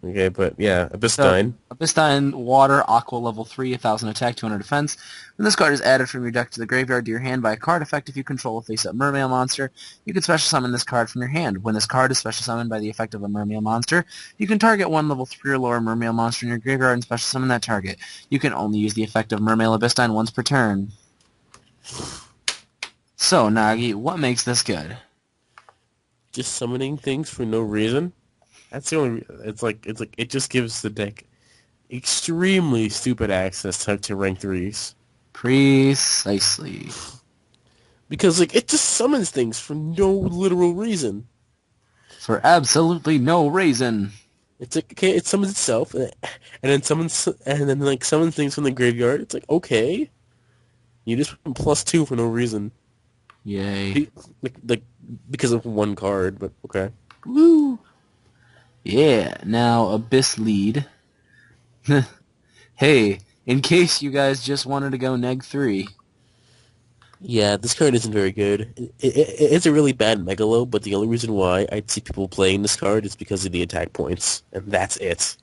Okay, but yeah, So, Abyssdine. Abyssdine, Water, Aqua, level 3, 1000 attack, 200 defense. When this card is added from your deck to the graveyard to your hand by a card effect, if you control a face-up Mermail monster, you can special summon this card from your hand. When this card is special summoned by the effect of a Mermail monster, you can target one level 3 or lower Mermail monster in your graveyard and special summon that target. You can only use the effect of Mermail Abyssdine once per turn. So, Nagi, what makes this good? Just summoning things for no reason. That's the only. It's like it just gives the deck extremely stupid access to rank threes Precisely. because like it just summons things for no literal reason. For absolutely no reason. It's like, okay, it summons itself and then like summons things from the graveyard. It's like, okay, you just went +2 for no reason. Yay. Like because of one card, but okay. Woo! Yeah, now Abyss lead. Hey, in case you guys just wanted to go neg 3. Yeah, this card isn't very good. It's a really bad Megalo, but the only reason why I'd see people playing this card is because of the attack points, and that's it.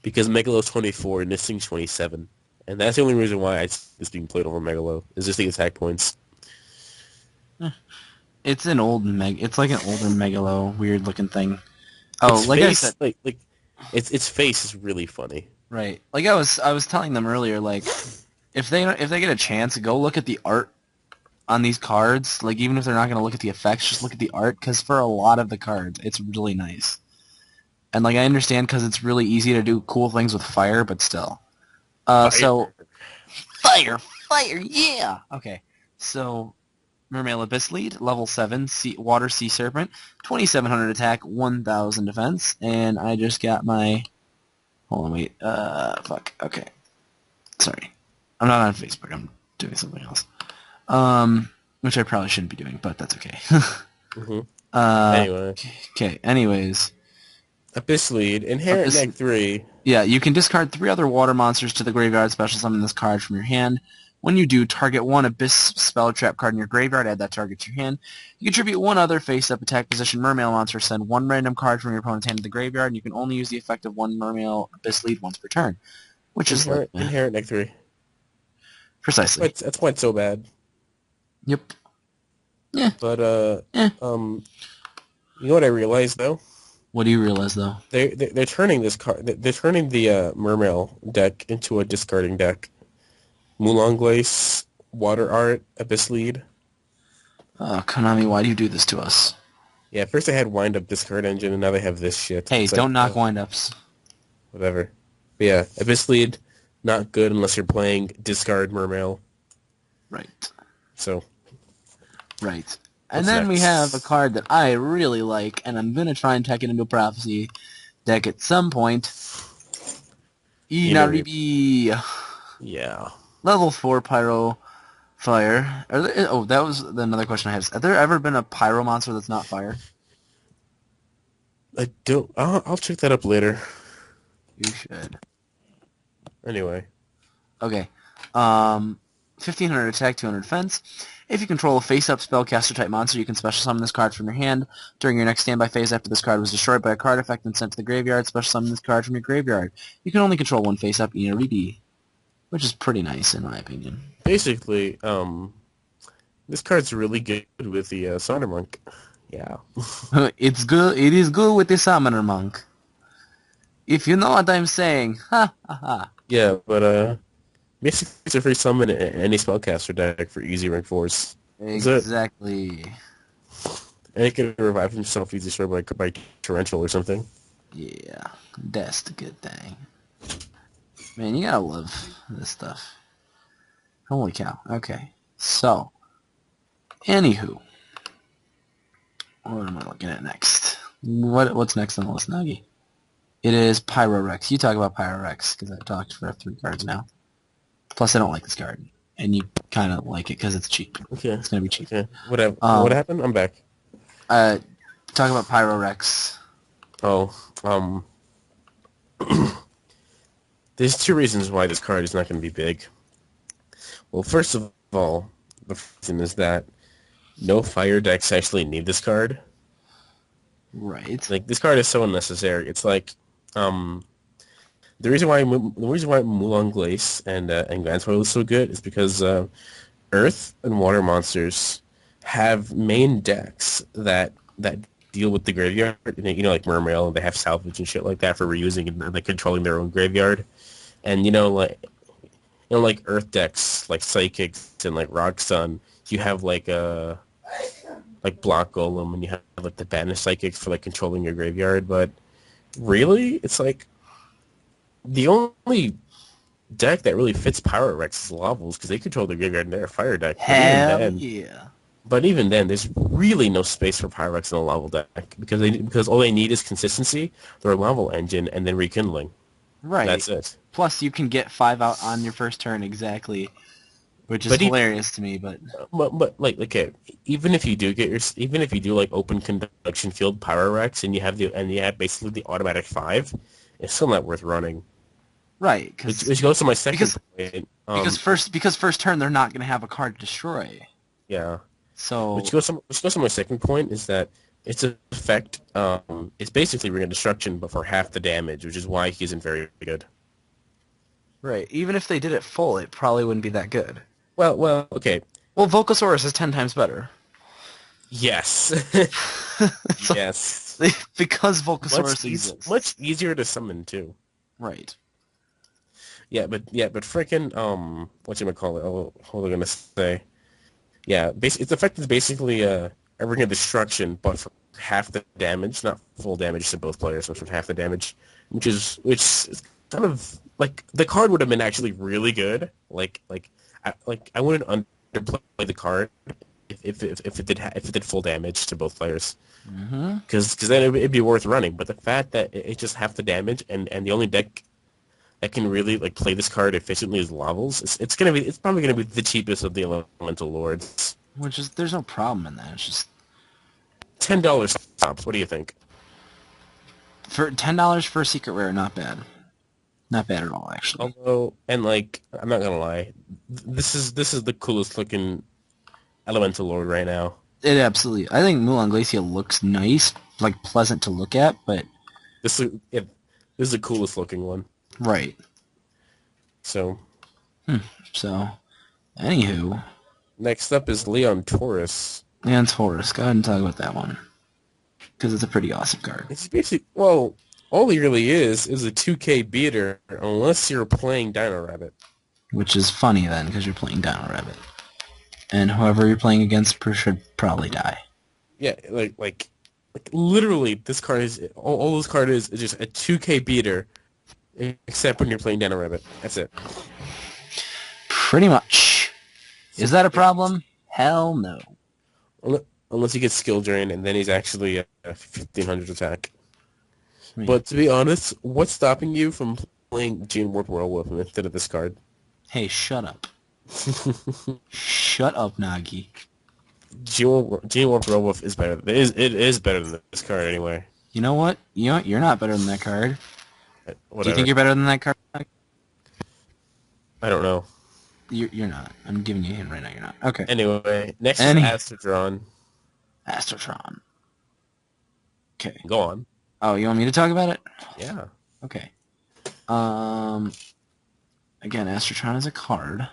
Because Megalo's 24 and this thing's 27, and that's the only reason why I'd see this being played over Megalo, is just the attack points. It's an old it's like an older Megalo, weird looking thing. Oh, Its like I face, said, its face is really funny. right. Like I was telling them earlier, like if they get a chance, go look at the art on these cards. Like even if they're not going to look at the effects, just look at the art because for a lot of the cards, it's really nice. And like I understand because it's really easy to do cool things with fire, but still. So fire, yeah. Okay, so Mermail Abyss lead, level 7, Water Sea Serpent, 2700 attack, 1000 defense, and I just got my... Hold on, wait. Fuck. Okay. Sorry. I'm not on Facebook. I'm doing something else. Which I probably shouldn't be doing, but that's okay. hmm uh, Anyway, okay, anyways. Abyss lead, inherent Abyss... neck 3. Yeah, you can discard 3 other water monsters to the graveyard, special summon this card from your hand. When you do, target one Abyss spell trap card in your graveyard, add that target to your hand. You contribute one other face-up attack position Mermail monster, send one random card from your opponent's hand to the graveyard, and you can only use the effect of one Mermail Abyss lead once per turn. Which is like... Inherent neck 3. Precisely. That's why it's so bad. Yep. Yeah. But, Eh. you know what I realized, though? What do you realize, though? They're turning this card. They're turning the Mermail deck into a discarding deck. Mulan Glace, Water Art, Abyss Lead. Konami, why do you do this to us? Yeah, first they had Wind Up Discard Engine, and now they have this shit. Hey, It's don't like, knock wind-ups. whatever. But yeah, Abyss Lead, not good unless you're playing discard Mermail. Right. So. Right. And What's then we next? have a card that I really like, and I'm going to try and tech it into a Prophecy deck at some point. Inaribi. Yeah. Level 4 Pyro Fire. That was another question I have. Have there ever been a Pyro monster that's not fire? I don't. I'll check that up later. You should. Anyway. Okay. 1500 attack, 200 defense. If you control a face-up spellcaster type monster, you can special summon this card from your hand. During your next standby phase after this card was destroyed by a card effect and sent to the graveyard, special summon this card from your graveyard. You can only control one face-up ERB, which is pretty nice in my opinion. Basically, this card's really good with the Summoner Monk. Yeah. It's good. It is good with the Summoner Monk. If you know what I'm saying. Ha ha ha. Yeah, but basically it's a free summon in any spellcaster deck for easy rank 4s. Exactly. And it can revive himself easy destroyed by Torrential or something. Yeah, that's the good thing. Man, you gotta love this stuff. Holy cow. Okay. So, anywho. What am I looking at next? What's next on the list, Nagi? It is Pyrorex. You talk about Pyrorex, because I've talked for 3 cards now. Plus, I don't like this card. And you kind of like it because it's cheap. Okay. It's going to be cheap. Okay. What happened? I'm back. Talk about Pyrorex. Oh, there's 2 reasons why this card is not going to be big. Well, first of all, the reason is that no fire decks actually need this card. Right. Like, this card is so unnecessary. It's like, the reason why Mulan Glace and Glansfoil is so good is because Earth and Water monsters have main decks that deal with the graveyard. You know, like Mermail, and they have salvage and shit like that for reusing and like controlling their own graveyard. And like Earth decks like Psychics and like Rock Sun, you have like Block Golem, and you have like the Banish Psychics for like controlling your graveyard. But really, it's like the only deck that really fits Pyrorex is Lavels, because they control the graveyard and they're a fire deck. Hell yeah. But even then, there's really no space for Pyrorex in a Laval deck, because all they need is consistency, their Laval engine, and then Rekindling. Right. That's it. Plus, you can get 5 out on your first turn exactly, which is hilarious to me. But like, okay, even if you do like open conduction field Pyrorex and you have basically the automatic 5, it's still not worth running. Right. Which goes to my second point. Because first turn they're not going to have a card to destroy. Yeah. So which goes to my second point is that its effect is basically Ring of Destruction, but for half the damage, which is why he isn't very good. Right. Even if they did it full, it probably wouldn't be that good. Well, okay. Well, Volcasaurus is 10 times better. Yes. So, yes. Because Volcasaurus exists. Much easier to summon too. Right. Yeah, but frickin' whatchamacallit? Oh, what was I gonna say? Yeah, its effect is basically a Ring of Destruction, but for half the damage, not full damage to both players, but for half the damage, which is kind of like the card would have been actually really good. I wouldn't underplay the card if it did full damage to both players, because then it'd be worth running. But the fact that it's just half the damage and the only deck that can really like play this card efficiently is Lavels, it's probably gonna be the cheapest of the Elemental Lords. Which is, there's no problem in that. It's just $10 tops. What do you think? for $10 for a secret rare, not bad. Not bad at all, actually. Although, and like, I'm not gonna lie, this is the coolest looking Elemental Lord right now. It absolutely. I think Mulan Glacia looks nice, like pleasant to look at, but This is the coolest looking one. right. So, So, anywho, next up is Leon Taurus. and Taurus. Go ahead and talk about that one, because it's a pretty awesome card. It's basically, well, all he really is a 2K beater, unless you're playing Dino Rabbit. Which is funny then, because you're playing Dino Rabbit, and whoever you're playing against should probably die. Yeah, like literally, this card is all this card is just a 2K beater, except when you're playing Dino Rabbit. That's it. Pretty much. Is that a problem? Hell no. Unless you get skill drain, and then he's actually a 1500 attack. Sweet. But to be honest, what's stopping you from playing Gene Warp Werewolf instead of this card? Hey, shut up. Shut up, Nagi. Gene Warp Werewolf is better. It is better than this card anyway. You know what? You're not better than that card. Whatever. Do you think you're better than that card? I don't know. You're not. I'm giving you a hint right now. You're not. Okay. Anyway, next is Any Astrodron. Astrotron. Okay. Go on. Oh, you want me to talk about it? Yeah. Okay. Um. Again, Astrotron is a card.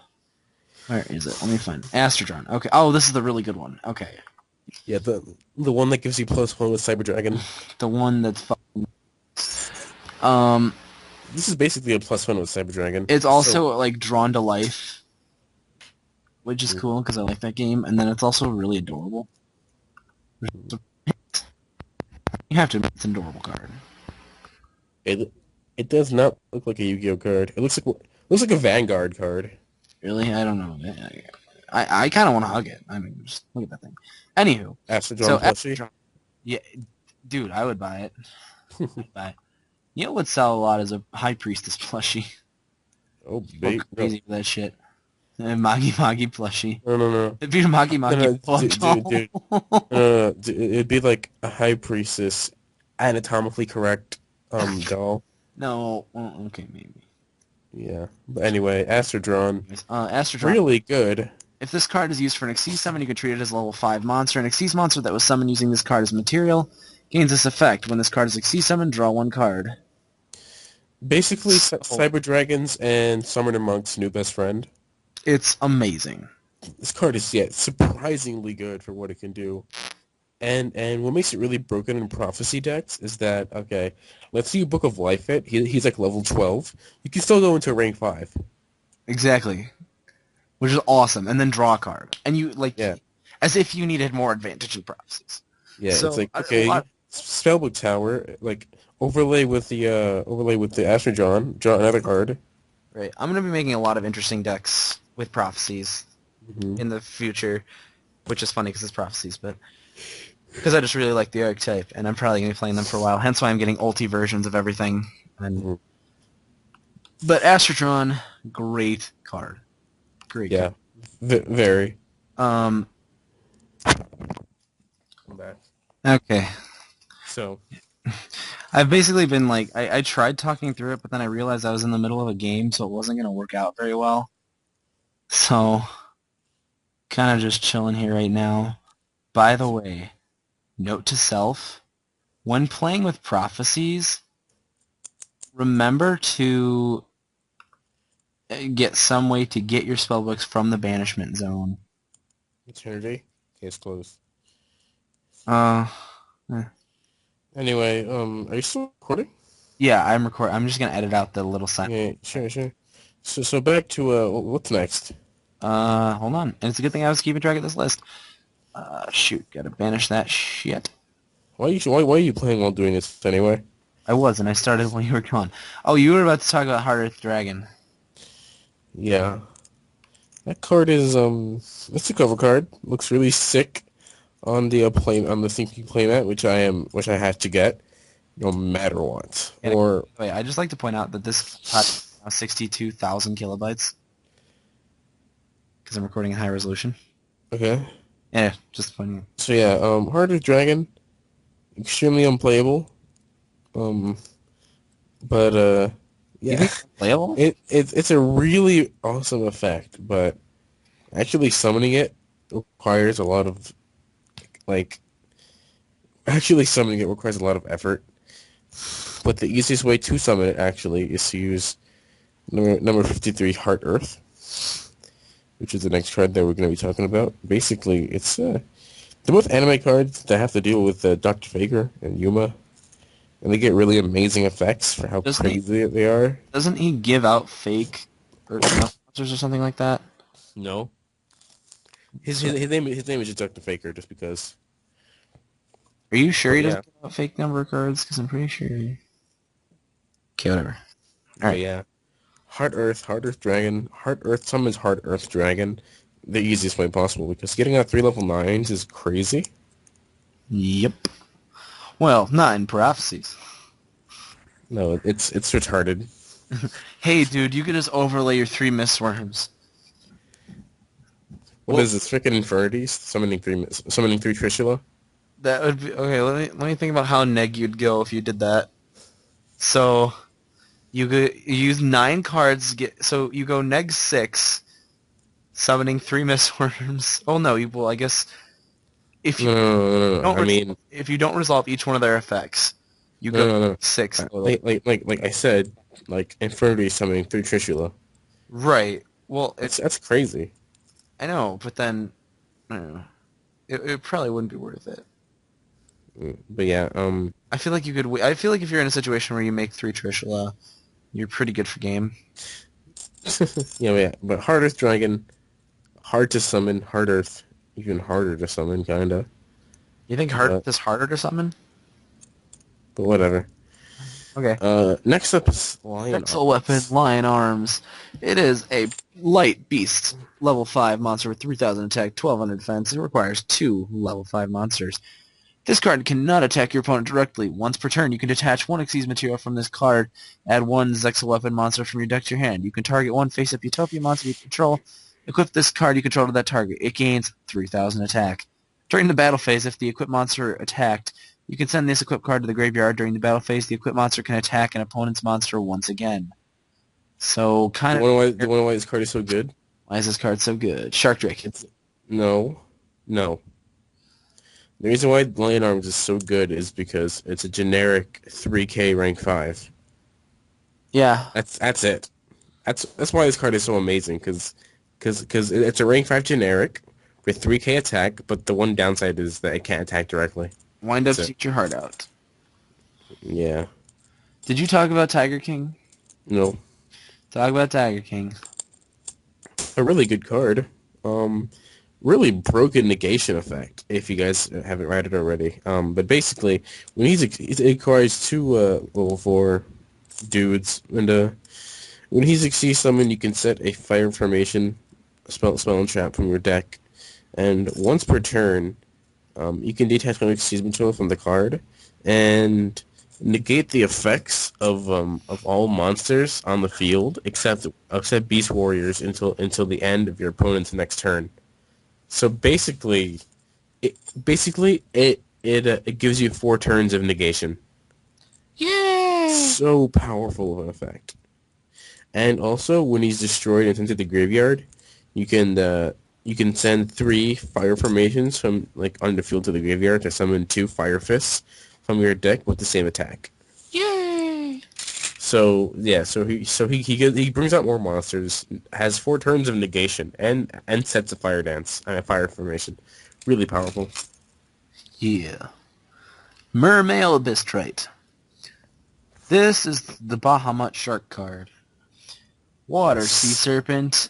Where is it? Let me find Astrotron. Okay. Oh, this is the really good one. Okay. Yeah, the one that gives you +1 with Cyber Dragon. The one that's um. This is basically a +1 with Cyber Dragon. It's So also like drawn to life, which is cool because I like that game, and then it's also really adorable. You have to admit it's an adorable card. it it does not look like a Yu-Gi-Oh card. It looks like a Vanguard card. Really? I don't know. I kind of want to hug it. I mean, just look at that thing. Anywho, Astrodron so plushie. yeah, dude, I would buy it. I'd buy it. You know what would sell a lot is a High Priestess plushie. Oh, Go big. No, crazy with that shit. And Magi Magi plushie. no, no, no. It'd be a Magi No, Magi no, dude, dude, doll. dude. No, it'd be like a High Priestess, anatomically correct, doll. No, well, okay, maybe. Yeah. But anyway, Astrodron, Astrotron. really good. If this card is used for an Xyz summon, you can treat it as a level 5 monster. An Xyz monster that was summoned using this card as material gains this effect. When this card is Xyz summoned, draw one card. Basically, So, Cyber Dragons and Summoner Monk's new best friend. it's amazing. This card is surprisingly good for what it can do. And what makes it really broken in Prophecy decks is that, okay, let's see you Book of Life it. He's like level 12. You can still go into rank 5. Exactly. Which is awesome. And then draw a card. And you, like, Yeah. as if you needed more advantage in prophecies. Yeah, So, it's like, a okay, lot- Spellbook Tower, like, overlay with the Astrodron, draw another card. right. I'm going to be making a lot of interesting decks with prophecies Hmm. in the future, which is funny because it's prophecies, but because I just really like the archetype, and I'm probably going to be playing them for a while. Hence why I'm getting ulti versions of everything. Hmm. But Astrotron, great card. Great Yeah, card. very. Um, Come back. okay. So, I've basically been like, I tried talking through it, but then I realized I was in the middle of a game, so it wasn't going to work out very well. So, kind of just chilling here right now. By the way, note to self, when playing with prophecies, remember to get some way to get your spellbooks from the banishment zone. Eternity, case closed. Uh, Anyway, are you still recording? yeah, I'm recording. I'm just going to edit out the little sign. Yeah, sure. So back to, what's next? Hold on. And it's a good thing I was keeping track of this list. Shoot, gotta banish that shit. Why are you playing while doing this anyway? I was, and I started when you were gone. Oh, you were about to talk about Heart Earth Dragon. Yeah. That card is, it's a cover card. Looks really sick on the on the Thinking playmat, which I had to get, no matter what. And Or, wait, I'd just like to point out that this has 62,000 kilobytes because I'm recording in high resolution. okay. Yeah, just pointing. So yeah, Heart of Dragon, extremely unplayable. Um, but, You yeah. think it's playable? It's a really awesome effect, but actually summoning it requires a lot of effort. But the easiest way to summon it actually is to use number 53 Heart Earth, which is the next card that we're going to be talking about. Basically, it's they're both anime cards that have to deal with Dr. Faker and Yuma, and they get really amazing effects for how Doesn't he- crazy they are. Doesn't he give out fake Earth monsters or something like that? No. His name is just Dr. Faker, just because. Are you sure he Yeah. doesn't give out fake number cards? Because I'm pretty sure. Okay, whatever. But Alright. yeah. Heart Earth Dragon. Heart Earth summons Heart Earth Dragon the easiest way possible, because getting out 3 level 9s is crazy. Yep. Well, not in prophecies. No, it's retarded. Hey, dude, you can just overlay your 3 Mistworms. What Well- is this? Freaking Infinities? Summoning three Trishula? That would be okay. Let me think about how neg you'd go if you did that. So, You use 9 cards. So you go neg 6, summoning 3 Mistworms. Oh no, well I guess if you No, no, no, no, no. don't I mean, if you don't resolve each one of their effects, you no, go no, no. 6 total. Like I said, like Infernity summoning 3 Trishula. Right. Well, That's crazy. I know, but then I don't know. It probably wouldn't be worth it. But yeah, I feel like you could. I feel like if you're in a situation where you make 3 Trishula, you're pretty good for game. yeah. But Hard Earth Dragon, hard to summon. Hard Earth, even harder to summon, kinda. You think Heart But is harder to summon? whatever. Okay. Next up is Lion Vexel weapon, Arms. Lion Arms. It is a light beast, level 5 monster with 3,000 attack, 1,200 defense. It requires 2 level 5 monsters. This card cannot attack your opponent directly. Once per turn, you can detach 1 Xyz material from this card, add 1 Zexal weapon monster from your deck to your hand. You can target 1 face-up Utopia monster you control. Equip this card you control to that target. It gains 3,000 attack. During the battle phase, if the equipped monster attacked, you can send this equipped card to the graveyard. During the battle phase, the equipped monster can attack an opponent's monster once again. So, Do kind you of... want to do you want to why this card is so good? Why is this card so good? Shark Drake. It's no, no. The reason why Lion Arms is so good is because it's a generic 3K rank 5. Yeah. That's it. That's why this card is so amazing because it's a rank 5 generic with 3K attack, but the one downside is that it can't attack directly. Wind up, That's it. teach your heart out. Yeah. Did you talk about Tiger King? No. Talk about Tiger King. A really good card. Really broken negation effect, if you guys haven't read it already. But basically, when it requires 2 level 4 dudes, and when he succeeds summon, you can set a fire formation spell and trap from your deck, and once per turn, you can detach one Xyz material from the card, and negate the effects of all monsters on the field except Beast Warriors until the end of your opponent's next turn. So it gives you 4 turns of negation. Yay! So powerful of an effect. And also, when he's destroyed and sent to the graveyard, you can send 3 fire formations from like on the field to the graveyard to summon 2 fire fists from your deck with the same attack. Yay! So yeah, he brings out more monsters, has 4 turns of negation, and sets a fire dance, a fire formation. Really powerful. Yeah. Mermail Abystrite. This is the Bahamut Shark card. Water Sea Serpent.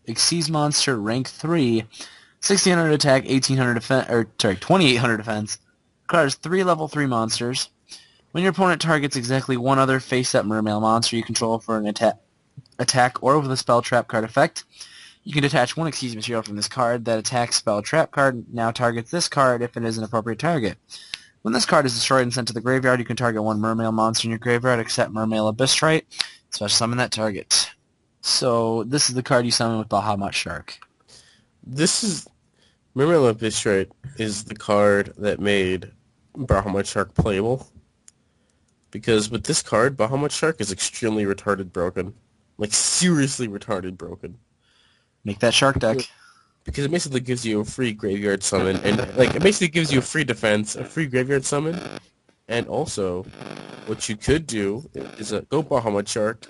Xyz monster, rank 3. 1,600 attack, 1,800 defense, 2,800 defense. Card has 3 level 3 monsters. When your opponent targets exactly one other face-up mermail monster you control for an attack or with a spell trap card effect, you can detach 1 Xyz material from this card. That attack spell trap card now targets this card if it is an appropriate target. When this card is destroyed and sent to the graveyard, you can target 1 mermail monster in your graveyard except Mermail Abystrite. Special summon that target. So this is the card you summon with Bahamut Shark. This is Mermail Abystrite is the card that made Bahamut Shark playable. Because with this card, Bahamut Shark is extremely retarded broken. Like, seriously retarded broken. Make that shark deck. Because it basically gives you a free graveyard summon, and like it basically gives you a free defense, a free graveyard summon, and also, what you could do is go Bahamut Shark,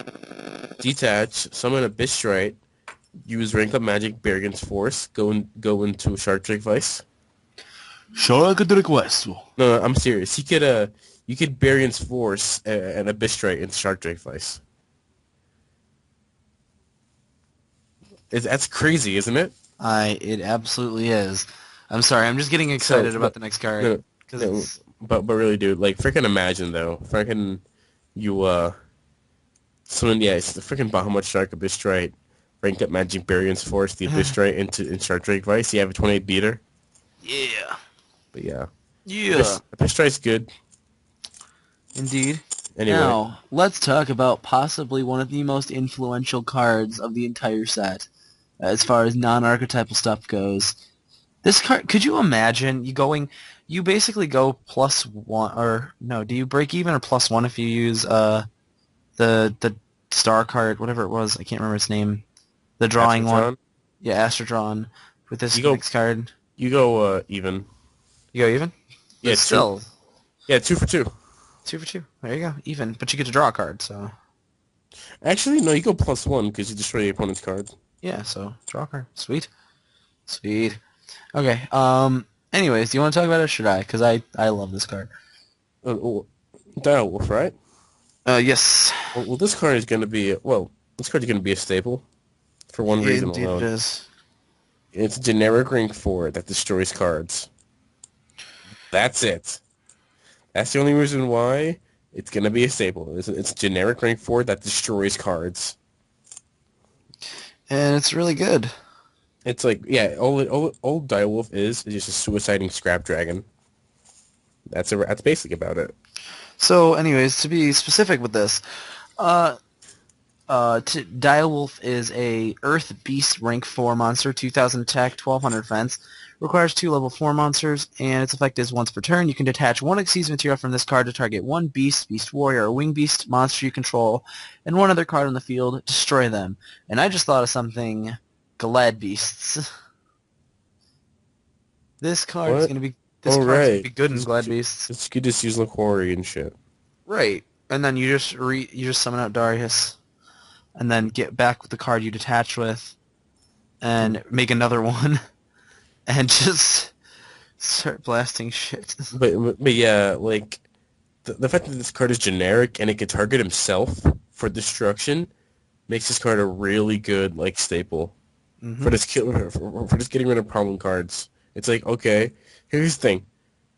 detach, summon a Abystrite, use Rank Up Magic, bear against Force, go into Shark Drake Vice. Shark Drake West. No, I'm serious. You could bear against Force and Abystrite into Shark Drake Vice. That's crazy, isn't it? It absolutely is. I'm sorry, I'm just getting excited about the next card. No, but really, dude, like, freaking imagine, though. Freaking, it's the freaking Bahamut Shark Abystrite, Rank Up Magic Barion's Force, the Abystrite in Shark Drake Vice. You have a 28 beater. Yeah. But yeah. Yeah. Abystrite's good. Indeed. Anyway. Now, let's talk about possibly one of the most influential cards of the entire set, as far as non-archetypal stuff goes. This card, could you imagine you basically go +1, or no, do you break even or +1 if you use The star card, whatever it was, I can't remember its name. The drawing one. Astrodron. Yeah, Astrodron. With this You go. next card. You go even. You go even? Yeah, But two. still, Yeah, 2 for 2. 2 for 2. There you go. Even. But you get to draw a card, so... Actually, no, you go +1 because you destroy the opponent's card. Yeah, so draw a card. Sweet. Sweet. Okay, anyways, do you want to talk about it or should I? Because I love this card. Dial Wolf, right? Yes. Well, this card is going to be this card is going to be a staple for one reason Indeed it alone. is. It's a generic rank 4 that destroys cards. That's it. That's the only reason why it's going to be a staple. It's generic rank 4 that destroys cards. And it's really good. It's like, yeah, all Direwolf is just a suiciding scrap dragon. That's basically about it. So, anyways, to be specific with this, Direwolf is a Earth Beast rank 4 monster, 2000 attack, 1200 defense. Requires 2 level 4 monsters, and its effect is once per turn. You can detach 1 Xyz material from this card to target 1 Beast, Beast Warrior, or Wing Beast monster you control, and 1 other card on the field. Destroy them. And I just thought of something. Glad Beasts. This card is What? going to be... All card's right. gonna be good in Glad Beasts. It's good to use Quarry and shit. Right. And then you just summon out Darius. And then get back with the card you detach with. And make another one. And just start blasting shit. But yeah, like the fact that this card is generic and it can target himself for destruction makes this card a really good like staple for this for just getting rid of problem cards. It's like, okay, here's the thing.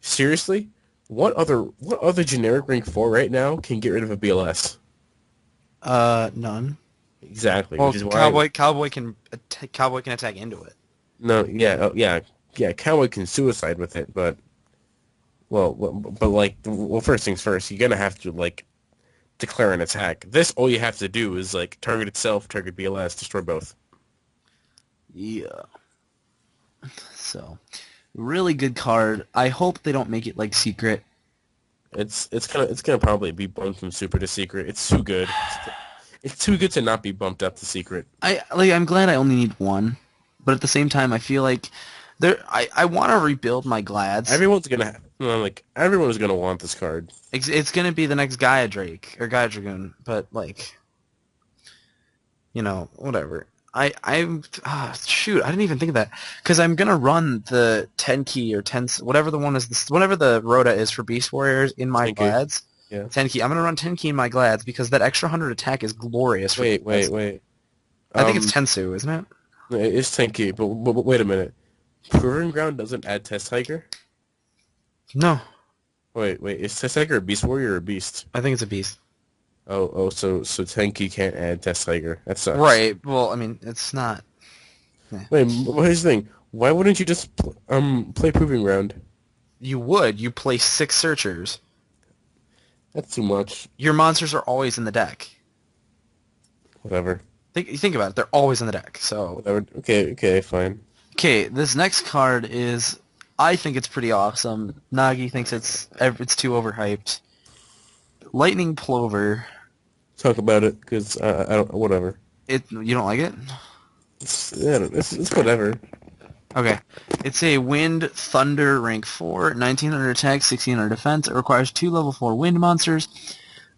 Seriously, what other generic rank 4 right now can get rid of a BLS? None. Exactly, Well, which is why Cowboy can attack into it. no, yeah, yeah, Cowboy can suicide with it, but first things first, you're gonna have to like declare an attack. This, all you have to do is like target itself, target BLS, destroy both. Yeah. So, really good card. I hope they don't make it like secret. It's gonna probably be bumped from super to secret. It's too good. It's too good to not be bumped up to secret. I'm glad I only need 1, but at the same time I feel like I want to rebuild my Glads. Everyone's gonna want this card. It's gonna be the next Gaia Drake or Gaia Dragoon, but like, whatever. Shoot, I didn't even think of that because I'm gonna run the 10 key or 10 whatever the one is, whatever the Rhoda is for Beast Warriors in my 10 key. Glads. Yeah. 10 key. I'm gonna run 10 key in my Glads because that extra 100 attack is glorious. Wait. I think it's Tensu, isn't it? It's 10 key, but wait a minute. Proving Ground doesn't add Test Tiger? No, Wait, is Test Tiger a Beast Warrior or a Beast? I think it's a Beast. So Tenki can't add Test Tiger. That sucks. Right. Well, I mean, it's not. Wait, here's the thing. Why wouldn't you just play Proving Ground? You would. You play 6 Searchers. That's too much. Your monsters are always in the deck. Whatever. Think about it. They're always in the deck. So. Whatever. Okay, fine. Okay, this next card is. I think it's pretty awesome. Nagi thinks it's too overhyped. Lightning Plover. Talk about it, because I don't. Whatever. You don't like it? It's whatever. Okay. It's a Wind Thunder rank 4, 1900 attack, 1600 defense. It requires 2 level 4 wind monsters.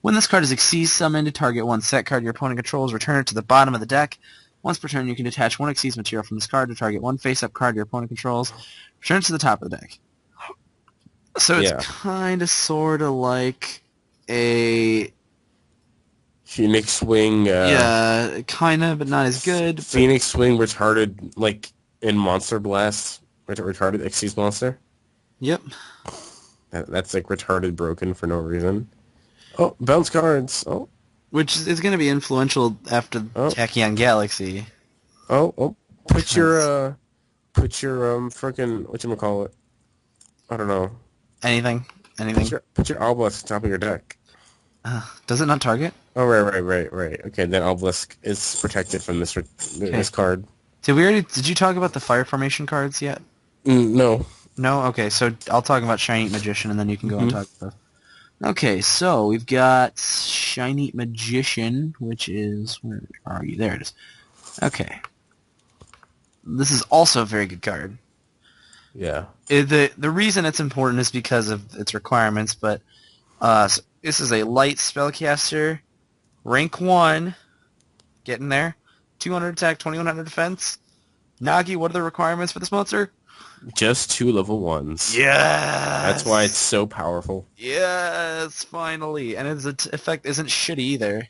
When this card is Xyz summoned, to target 1 set card your opponent controls, return it to the bottom of the deck. Once per turn, you can detach 1 Xyz material from this card to target 1 face-up card your opponent controls. Return it to the top of the deck. So it's kind of, sort of like a... Phoenix Swing. Yeah, kind of, but not as good. Phoenix Swing retarded, like, in Monster Blast. Retarded Xyz monster. Yep. That's, like, retarded broken for no reason. Oh, bounce cards. Oh. Which is going to be influential after Tachyon Galaxy. Oh. Put your frickin' whatchamacallit. I don't know. Anything. Put your Obelisk on top of your deck. Does it not target? Oh, right. Okay, then Obelisk is protected from this card. Did you talk about the Fire Formation cards yet? No. No? Okay, so I'll talk about Shiny Magician and then you can go on top of Okay, so we've got Shiny Magician, which is... Where are you? There it is. Okay. This is also a very good card. Yeah. The reason it's important is because of its requirements, but this is a light spellcaster, rank 1, getting there, 200 attack, 2100 defense. Nagi, what are the requirements for this monster? Just two level ones. That's why it's Yes! so powerful. Yes, finally. And its effect isn't shitty either.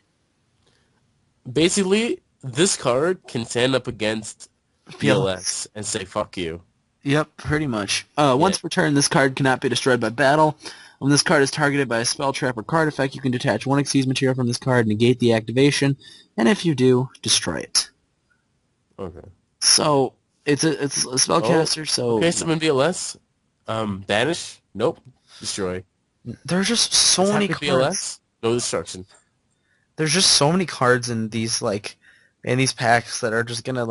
Basically, this card can stand up against BLS. BLS and say fuck you. Yep, pretty much. Yeah. Once per turn, this card cannot be destroyed by battle. When this card is targeted by a spell, trap, or card effect, you can detach one Xyz material from this card, negate the activation, and if you do, destroy it. Okay. So, it's a Oh, spellcaster, so okay, summon BLS. Banish? Nope. Destroy. there's just so many Attack with cards. BLS? No destruction. There's just so many cards in these, in these packs that are just gonna,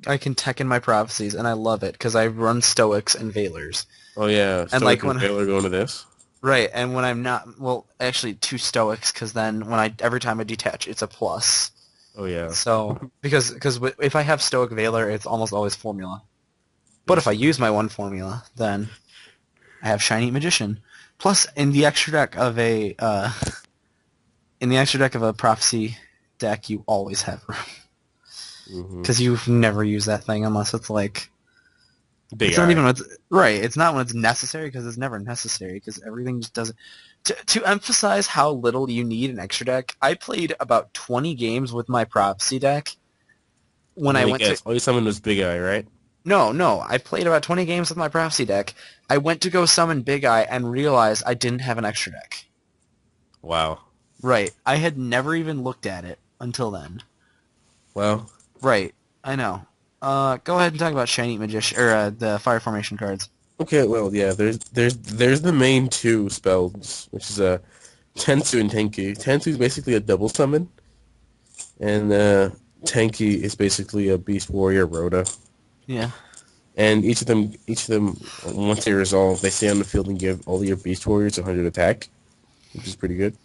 I can tech in my prophecies, and I love it, because I run Stoics and Veilers. Oh yeah, And, Stoic and when... Veil are going to this. Right, and when I'm not... Well, actually, two Stoics, because then every time I detach, it's a plus. Oh yeah. So, because if I have Stoic Veiler, it's almost always Formula. But if Yes. I use my one Formula, then I have Shiny Magician. Plus, in the extra deck of a Prophecy deck, you always have room. Mm-hmm. Because you've never used that thing unless it's Big it's not Eye. even when it's... Right, it's not when it's necessary, because it's never necessary, because everything just doesn't... To emphasize how little you need an extra deck, I played about 20 games with my Prophecy deck when Let I me went to... guess. All you summoned was Big Eye, right? No, I played about 20 games with my Prophecy deck. I went to go summon Big Eye and realized I didn't have an extra deck. Wow. Right, I had never even looked at it until then. Well, Right, I know. Go ahead and talk about Shiny Magician, or the Fire Formation cards. okay, well, yeah, there's the main two spells, which is Tensu and Tenki. Tensu is basically a double summon, and Tenki is basically a Beast Warrior Rhoda. Yeah. And each of them, once they resolve, they stay on the field and give all your Beast Warriors 100 attack, which is pretty good.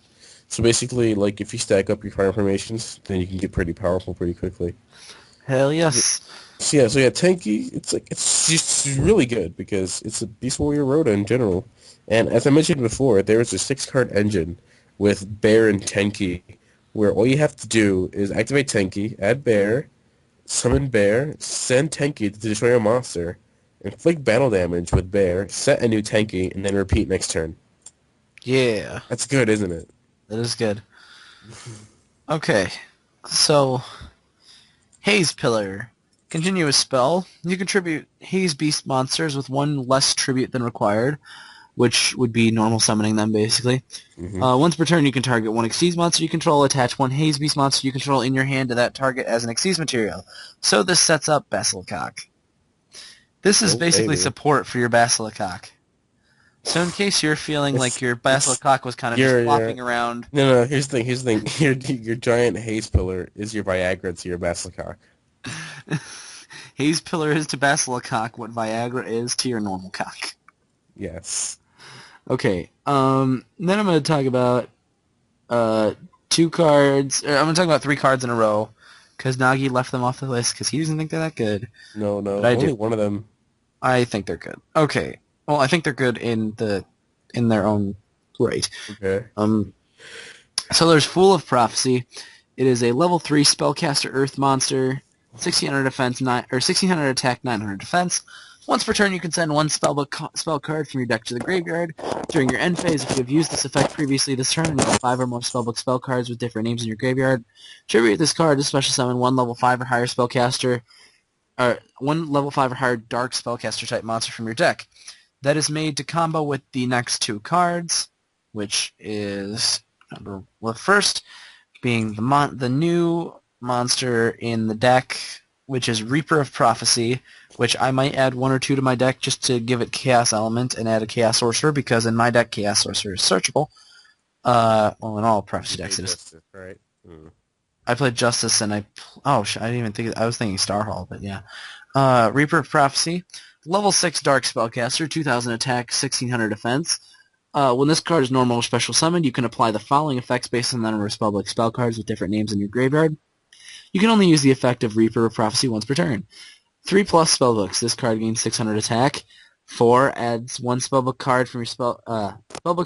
So basically, like, if you stack up your fire formations, then you can get pretty powerful pretty quickly. Hell yes. So yeah, Tenki, it's just really good because it's a Beast Warrior Rhoda in general. And as I mentioned before, there is a 6-card engine with Bear and Tenki, where all you have to do is activate Tenki, add Bear, summon Bear, send Tenki to destroy a monster, inflict battle damage with Bear, set a new Tenki, and then repeat next turn. Yeah, That's good, isn't it? that is good. Okay, so Haze Pillar. Continuous spell. You contribute Haze Beast monsters with one less tribute than required, which would be normal summoning them, basically. Hmm. Once per turn, you can target one Xyz monster you control, attach one Haze Beast monster you control in your hand to that target as an Xyz material. So this sets up Basilicock. This is Oh, basically baby. support for your Basilicock. So in case you're feeling like your It's Basilicock was kind of just your flopping around, no, here's the thing. Your giant haze pillar is your Viagra to your Basilicock. Haze Pillar is to Basilicock what Viagra is to your normal cock. Yes. Okay, then I'm going to talk about two cards. I'm going to talk about three cards in a row, because Nagi left them off the list because he doesn't think they're that good. No, But no. I Only do. one of them. I think they're good. Okay. Well, I think they're good in their own right. Okay. So there's Fool of Prophecy. It is a level 3 spellcaster earth monster, 1600 defense, 1600 attack, 900 defense. Once per turn, you can send one spell card from your deck to the graveyard. During your end phase, if you have used this effect previously this turn and you have 5 or more spellbook spell cards with different names in your graveyard, tribute this card to special summon one level 5 or higher spellcaster, or one level 5 or higher dark spellcaster type monster from your deck. That is made to combo with the next two cards, which is first being the new monster in the deck, which is Reaper of Prophecy, which I might add one or two to my deck just to give it Chaos Element and add a Chaos Sorcerer, because in my deck Chaos Sorcerer is searchable. Well, in all Prophecy You decks played it is. Justice, right? Mm. I played Justice and I didn't even think... I was thinking Starhall, but yeah. Reaper of Prophecy. Level 6 Dark Spellcaster, 2000 attack, 1600 defense. When this card is normal or special summoned, you can apply the following effects based on the number of spellbook spell cards with different names in your graveyard. You can only use the effect of Reaper of Prophecy once per turn. 3 plus spellbooks. This card gains 600 attack. 4 adds one spellbook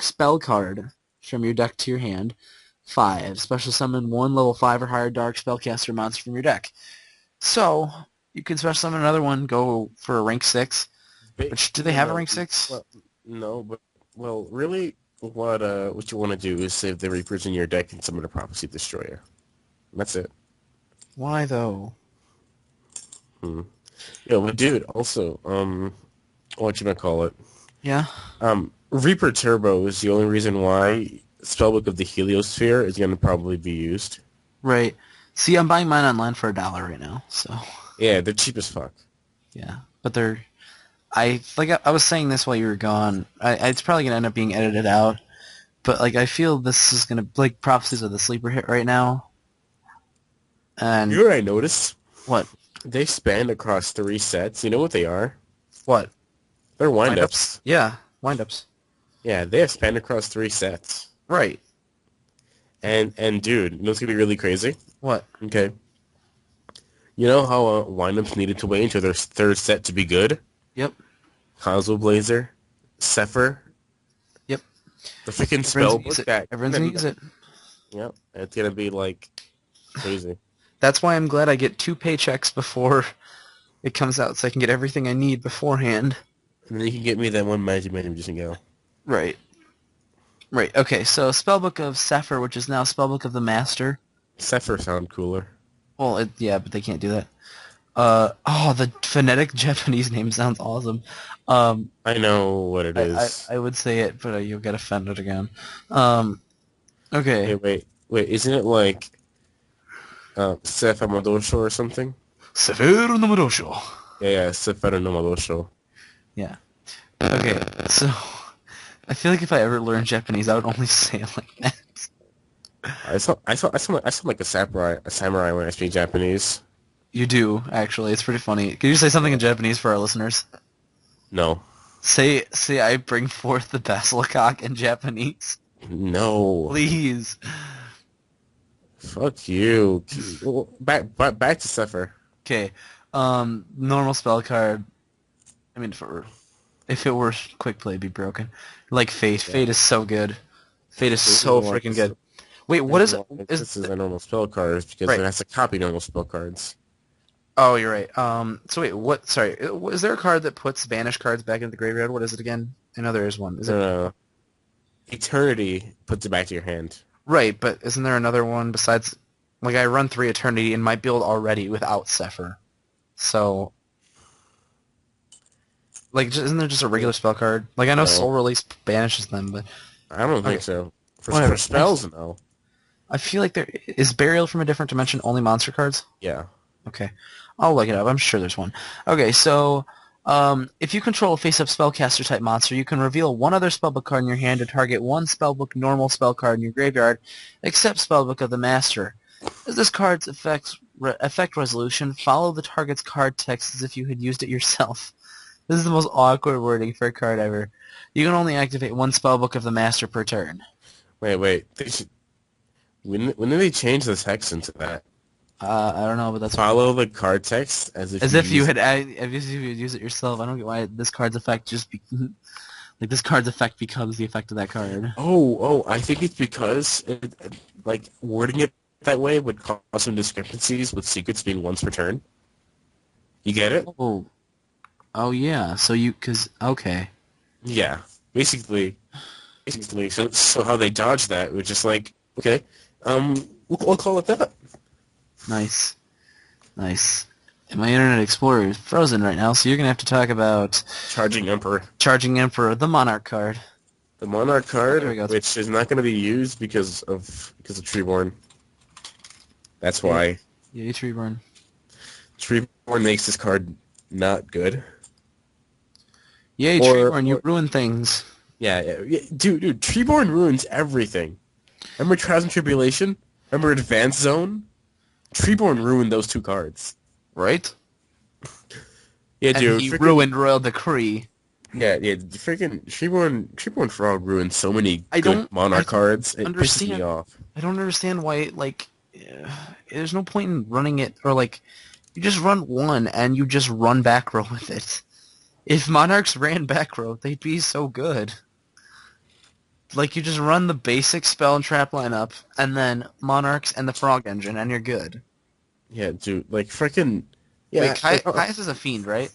spell card from your deck to your hand. 5 special summon one level 5 or higher dark spellcaster monster from your deck. So you can special summon another one, go for a rank 6. Which do they No, have a no, rank 6? well, no, but well, really, what you want to do is save the Reapers in your deck and summon a Prophecy Destroyer. That's it. Why though? Hmm. Yeah, but dude, also, what you gonna call it? Yeah. Reaper Turbo is the only reason why Spellbook of the Heliosphere is gonna probably be used. Right. See, I'm buying mine online for $1 right now, so Yeah, they're cheap as fuck. yeah. But I was saying this while you were gone. It's probably gonna end up being edited out, but like I feel this is gonna like prophecies are the sleeper hit right now. You And know what I noticed? what? They span across 3 sets. You know what they are? What? They're Windups? windups. Yeah, windups. Yeah, they have spanned across 3 sets. Right. And dude, you know what's gonna be really crazy? What? Okay. You know how windups needed to wait until their third set to be good? Yep. Cosmo Blazer, Sepher, Yep. the freaking Everyone's gonna use spellbook it. that. Everyone's gonna use it. Yep, it's gonna be like crazy. That's why I'm glad I get 2 paychecks before it comes out, so I can get everything I need beforehand. And then you can get me that one Magic Magician go. Right. Right. Okay. So Spellbook of Sepher, which is now Spellbook of the Master. Sepher sound cooler. Well, yeah, but they can't do that. The phonetic Japanese name sounds awesome. I know what it I, is. I would say it, but you'll get offended again. Um, okay. Wait, isn't it like Sef Amadosho or something? Severu no Murosho. Yeah, Sefer no Madosho. Yeah. Okay. So, I feel like if I ever learned Japanese, I would only say it like that. I sound like a samurai when I speak Japanese. You do, actually. It's pretty funny. Can you say something in Japanese for our listeners? No. Say, I bring forth the basilicok in Japanese. No. Please. Fuck you. Back to Sepher. Okay. Normal spell card. I mean, if it were quick play, it'd be broken. Like Fate. Yeah. Fate is so good. Fate is The so reason why freaking this good. Wait, the what is reason it? why Is this is a normal spell card is because right? it has to copy normal spell cards. Oh, you're right. So wait, what? Sorry, is there a card that puts banished cards back into the graveyard? What is it again? I know there is one. Is it Eternity puts it back to your hand. right? But isn't there another one besides? Like I run 3 Eternity in my build already without Sepher. So, like, isn't there just a regular spell card? Like I know No, Soul Release banishes them, but I don't think okay, so. whatever. For spells, no. I feel like there is Burial from a Different Dimension only monster cards. Yeah. Okay. I'll look it up. I'm sure there's one. Okay, so if you control a face-up spellcaster type monster, you can reveal one other spellbook card in your hand to target one spellbook normal spell card in your graveyard, except spellbook of the master. As this card's effect resolution, follow the target's card text as if you had used it yourself. This is the most awkward wording for a card ever. You can only activate one spellbook of the master per turn. Wait. When did they change the text into that? I don't know, but that's Follow the card text as if as you if you use had as if you had used it yourself. I don't get why this card's effect like this card's effect becomes the effect of that card. I think it's because like wording it that way would cause some discrepancies with secrets being once per turn. You get it? Oh, oh yeah. So okay. Yeah. Basically. So how they dodge that was just like, okay, we'll call it that. Nice, nice. And my Internet Explorer is frozen right now, so you're gonna have to talk about Charging Emperor. Charging Emperor, the Monarch card. The Monarch card, There we go. which is not going to be used because of Treeborn. That's Yay. why. Yay, Treeborn. Treeborn makes this card not good. Yay, Treeborn, you ruin things. Yeah, dude, Treeborn ruins everything. Remember Trials and Tribulation? Remember Advanced Zone? Treeborn ruined those 2 cards. Right? Yeah, And dude. he ruined Royal Decree. Yeah. The freaking Treeborn Frog ruined so many I good don't I Monarch don't cards. It pisses me understand. off. I don't understand why there's no point in running it or like you just run one and you just run back row with it. If Monarchs ran back row, they'd be so good. Like you just run the basic spell and trap lineup and then Monarchs and the Frog Engine and you're good. Yeah, dude. Like freaking. Wait, Yeah. Caius is a fiend, right?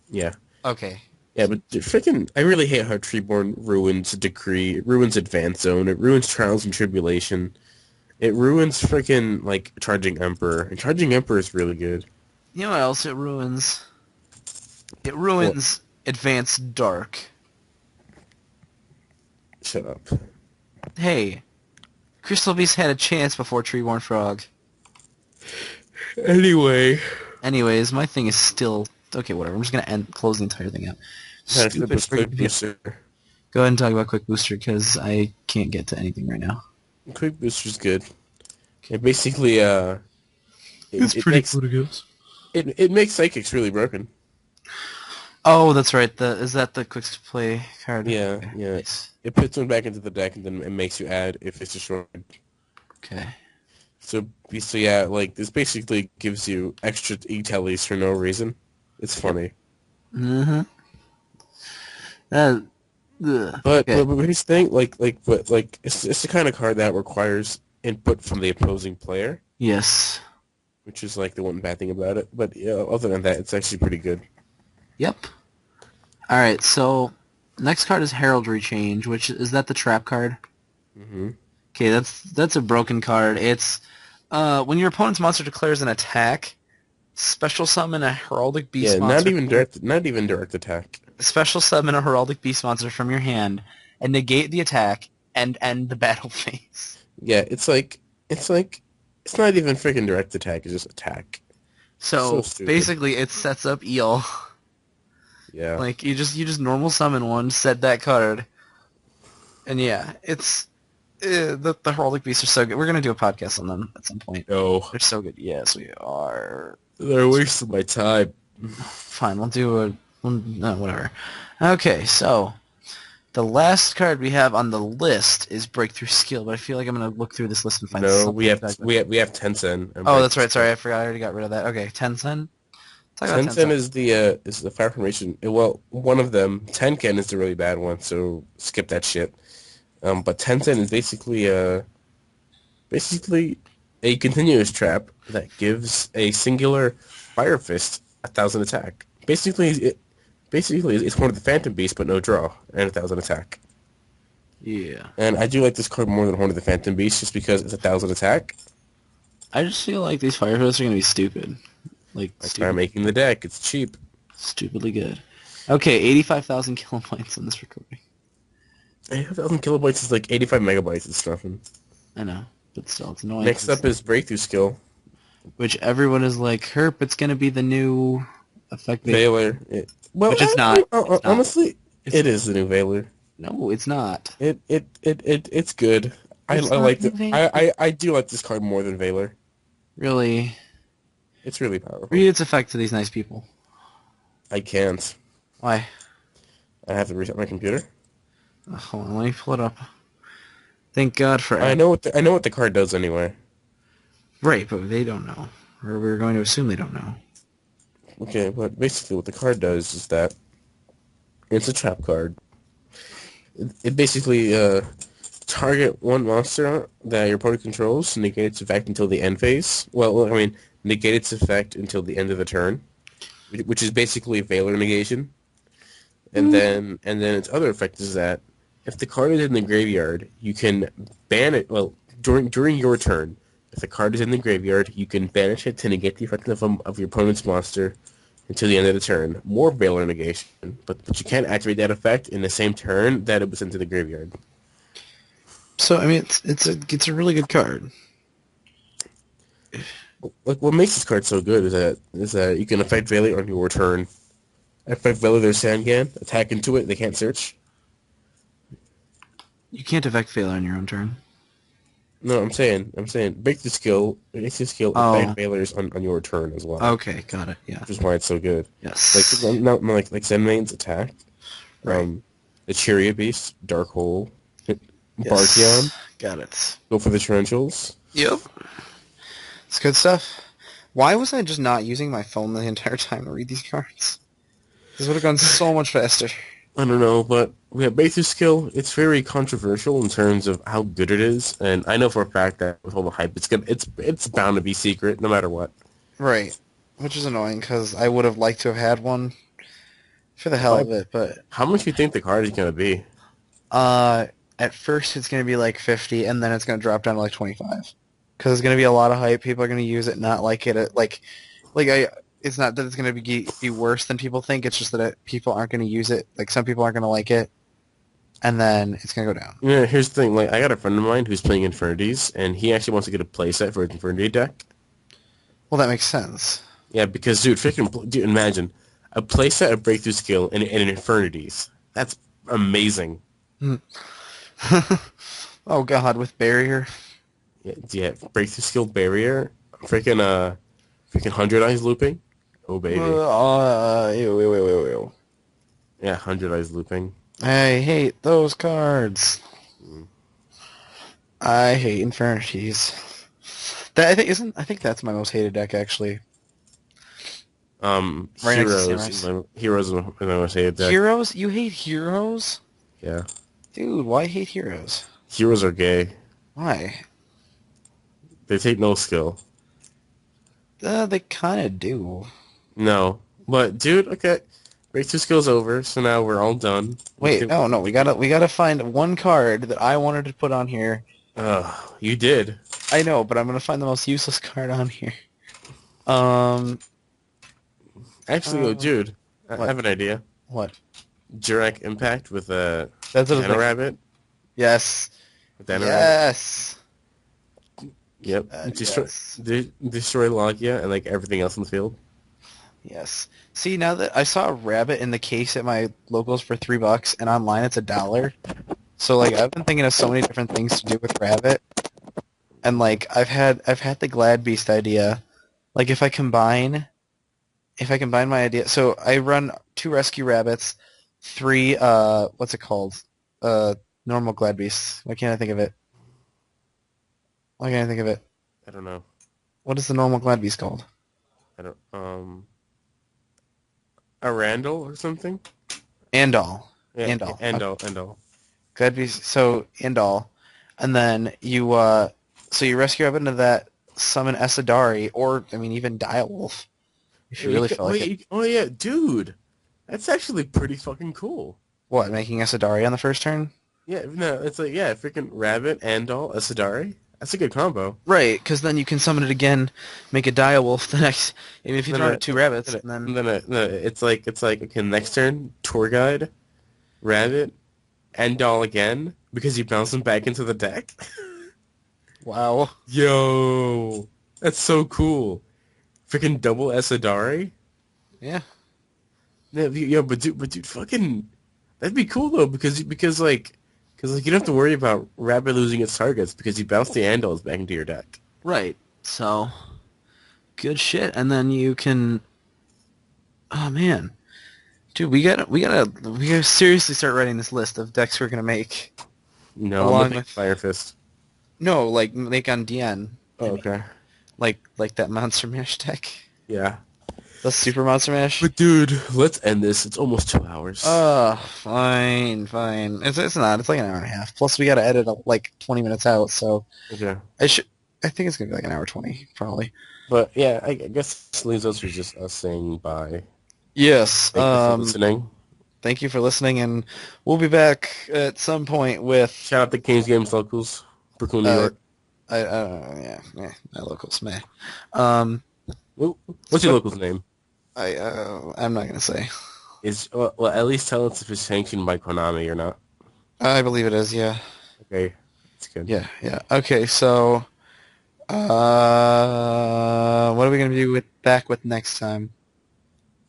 Yeah. Okay. Yeah, but freaking, I really hate how Treeborn ruins Decree, it ruins Advance Zone, it ruins Trials and Tribulation, it ruins freaking, like, Charging Emperor, and Charging Emperor is really good. You know what else it ruins? It What? ruins Advanced Dark. Shut up. Hey, Crystal Beast had a chance before Treeborn Frog. Anyway, Anyways, my thing is still okay. Whatever. I'm just gonna close the entire thing out. gotta flip Stupid this Quick friggin' Booster. Go ahead and talk about Quick Booster because I can't get to anything right now. Quick Booster's good. It basically, It's it pretty makes, good, I guess. it makes Psychics really broken. Oh, that's right. Is that the quick to play card? Yeah, Okay, yeah. nice. It puts them back into the deck, and then it makes you add if it's destroyed. Okay. So yeah, like this basically gives you extra e-tellies for no reason. It's Yep. funny. Mm-hmm. Uh, ugh. But Okay. but here's the thing, but it's the kind of card that requires input from the opposing player, Yes. which is like the one bad thing about it. But yeah, other than that, it's actually pretty good. Yep. All right. So next card is Heraldry Change, which is that the trap card? hmm Okay, that's a broken card. It's when your opponent's monster declares an attack, special summon a Heraldic Beast Yeah, monster. not even direct attack. Special summon a Heraldic Beast monster from your hand and negate the attack and end the battle phase. Yeah, it's not even freaking direct attack. It's just attack. So So stupid. basically, it sets up Eel. Yeah. Like you just normal summon one, set that card, and yeah, it's the Heraldic Beasts are so good. We're gonna do a podcast on them at some point. No, They're so good. Yes, we are. they're wasting my time. Fine, we'll do a no, whatever. Okay, so the last card we have on the list is Breakthrough Skill, but I feel like I'm gonna look through this list and find No, something to talk about. we have Tencent and Oh, that's Breakfast. right. Sorry, I forgot. I already got rid of that. Okay, Tencent. Talk about Tencent Tencent. is the fire formation. Well, one of them. Tenken is the really bad one, so skip that shit. But Tencent is basically a continuous trap that gives a singular Fire Fist 1,000 attack. Basically it's one of the Phantom Beasts, but no draw and 1,000 attack. Yeah. And I do like this card more than Horn of the Phantom Beast, just because it's 1,000 attack. I just feel like these Fire Fists are gonna be stupid. Like That's why I'm making the deck. It's cheap. stupidly good. Okay, 85,000 kilobytes on this recording. 1,000 kilobytes is like 85 megabytes. It's nothing. I know, but still, it's annoying. Next up is Breakthrough Skill. Which everyone is like, Herp, it's gonna be the new effect. Valor. Which it's not. It's not. Honestly, It's it is the new Valor. no, it's not. It's good. I It's not like the it. Valor. I do like this card more than Valor. Really, It's really powerful. read its effect to these nice people. I can't. Why? I have to reset my computer. Hold on, let me pull it up. Thank God for I know what the card does anyway. right, but they don't know, or we're going to assume they don't know. Okay, but basically what the card does is that it's a trap card. It basically target one monster that your opponent controls, negate its effect until the end phase. Well, I mean, negate its effect until the end of the turn, which is basically Valor negation. And then its other effect is that if the card is in the graveyard, you can ban it. Well, during your turn, if the card is in the graveyard, you can banish it to negate the effect of your opponent's monster until the end of the turn. More Valor negation, but you can't activate that effect in the same turn that it was into the graveyard. So I mean, it's a really good card. Like what makes this card so good is that you can affect Valor on your turn. Affect Valor their Sangan, attack into it. They can't search. You can't affect failure on your own turn. No, I'm saying, break the skill, Oh, affect Valor's on your turn as well. okay, got it. Yeah. Which is why it's so good. Yes. Like Zenmain's attack. Right. The Chariot Beast, Dark Hole, Yes. Barkion. Got it. Go for the Torrentials. Yep. It's good stuff. Why was I just not using my phone the entire time to read these cards? This would have gone so much faster. I don't know, but we have Breakthrough Skill. It's very controversial in terms of how good it is, and I know for a fact that with all the hype, it's bound to be secret no matter what. Right. Which is annoying because I would have liked to have had one for the hell Why? of it, but How much do you think the card is gonna be? uh, at first it's going to be like 50, and then it's going to drop down to like 25. Because there's going to be a lot of hype. People are going to use it, not like it. Like I. It's not that it's going to be worse than people think. It's just that people aren't going to use it. Like some people aren't going to like it, and then it's going to go down. Yeah, here's the thing. Like, I got a friend of mine who's playing Infinities, and he actually wants to get a playset for his Infinity deck. Well, that makes sense. Yeah, because dude, imagine a playset of Breakthrough Skill and an Infinities. That's amazing. Oh God, with barrier. Yeah, Breakthrough Skill Barrier, freaking 100 Eyes looping. Oh baby, Ew, ew, ew, ew, ew. yeah, 100 Eyes looping. I hate those cards. Mm. I hate Infinities. That I think that's my most hated deck actually. Right next to Samurais. Heroes is my most hated deck. Heroes? You hate heroes? Yeah, Dude, why hate heroes? heroes are gay. Why? They take no skill. They kind of do. No, but dude, okay, Breakthrough Skill's over, so now we're all done. Wait, no, we gotta find one card that I wanted to put on here. You did. I know, but I'm gonna find the most useless card on here. Um, Actually, dude, I what? have an idea. What? Jurek Impact with a That's what I was Dino thinking. Rabbit. Yes. With Dino Rabbit. Yes. Yep. Yes. Destroy Logia and like everything else in the field. Yes. See, now that I saw a rabbit in the case at my locals for $3, and online it's $1. So like I've been thinking of so many different things to do with rabbit, and like I've had the Glad Beast idea. Like if I combine my idea, so I run 2 rescue rabbits, 3 what's it called? Normal Glad Beasts. Why can't I think of it? Why can't I think of it? I don't know. What is the normal Glad Beast called? I don't. A Randall or something. Andal. Yeah. Andal. Endall. Glad Beast. So Andal, and then you rescue up into that, summon Esadari, or I mean even Direwolf, if you really feel like it. Oh yeah, dude. That's actually pretty fucking cool. What, making Esadari on the first turn? Yeah, no, it's like, yeah, freaking Rabbit, Andal, Asadari. That's a good combo. Right, because then you can summon it again, make a Direwolf the next. Even if you throw it 2 rabbits, and then It's like, okay, next turn, Tour Guide, Rabbit, Andal again, because you bounce them back into the deck. wow. Yo, that's so cool. Freaking double Asadari. Yeah. Yeah, but dude, fucking, that'd be cool though, because you don't have to worry about Rabbit losing its targets because you bounce the Andals back into your deck. Right. So good shit, and then you can. Oh man, dude, we gotta seriously start writing this list of decks we're gonna make. No, I'm Along gonna with Fire Fist. no, like make on DN. Oh, okay. Like that Monster Mash deck. Yeah. The Super Monster Mash. But dude, let's end this. It's almost 2 hours. Fine. It's not. It's like an hour and a half. Plus we gotta edit like 20 minutes out. So Okay. I think it's gonna be like an hour 20 probably. But yeah, I guess this leaves us with just us saying bye. Yes. Thank you for listening. Thank you for listening, and we'll be back at some point with. Shout out to Kings Games Locals, Brooklyn, New York. Yeah, my locals, meh. What's your local's name? I'm not gonna say. Well, at least tell us if it's sanctioned by Konami or not. I believe it is. Yeah. Okay, it's good. Yeah. Okay, so, what are we gonna do back with next time?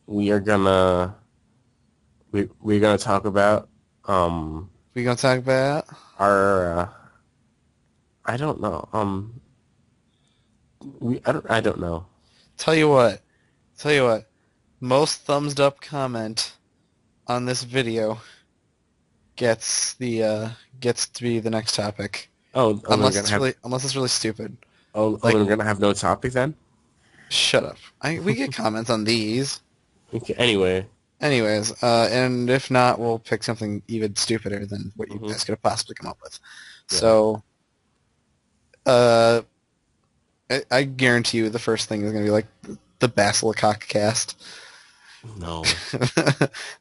We're gonna talk about We gonna talk about? our I don't know I don't know. Tell you what. Most thumbs up comment on this video gets to be the next topic. Then we're gonna have Unless it's really stupid. then Like, we're gonna have no topic then. shut up. We get comments on these. Okay. Anyway. Anyways, and if not, we'll pick something even stupider than what you Hmm. guys could have possibly come up with. Yeah. So, uh, I guarantee you the first thing is going to be like the Basilicast cast. No.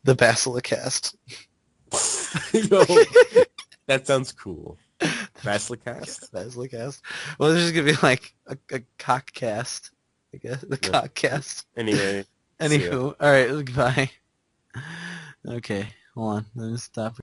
The Basilicast. Yo, that sounds cool. Basilicast? Basilicast. Well, there's just going to be like a cock cast. I guess. The No. cock cast. Anyway, see ya. Anywho, alright, goodbye. Okay, hold on. Let me stop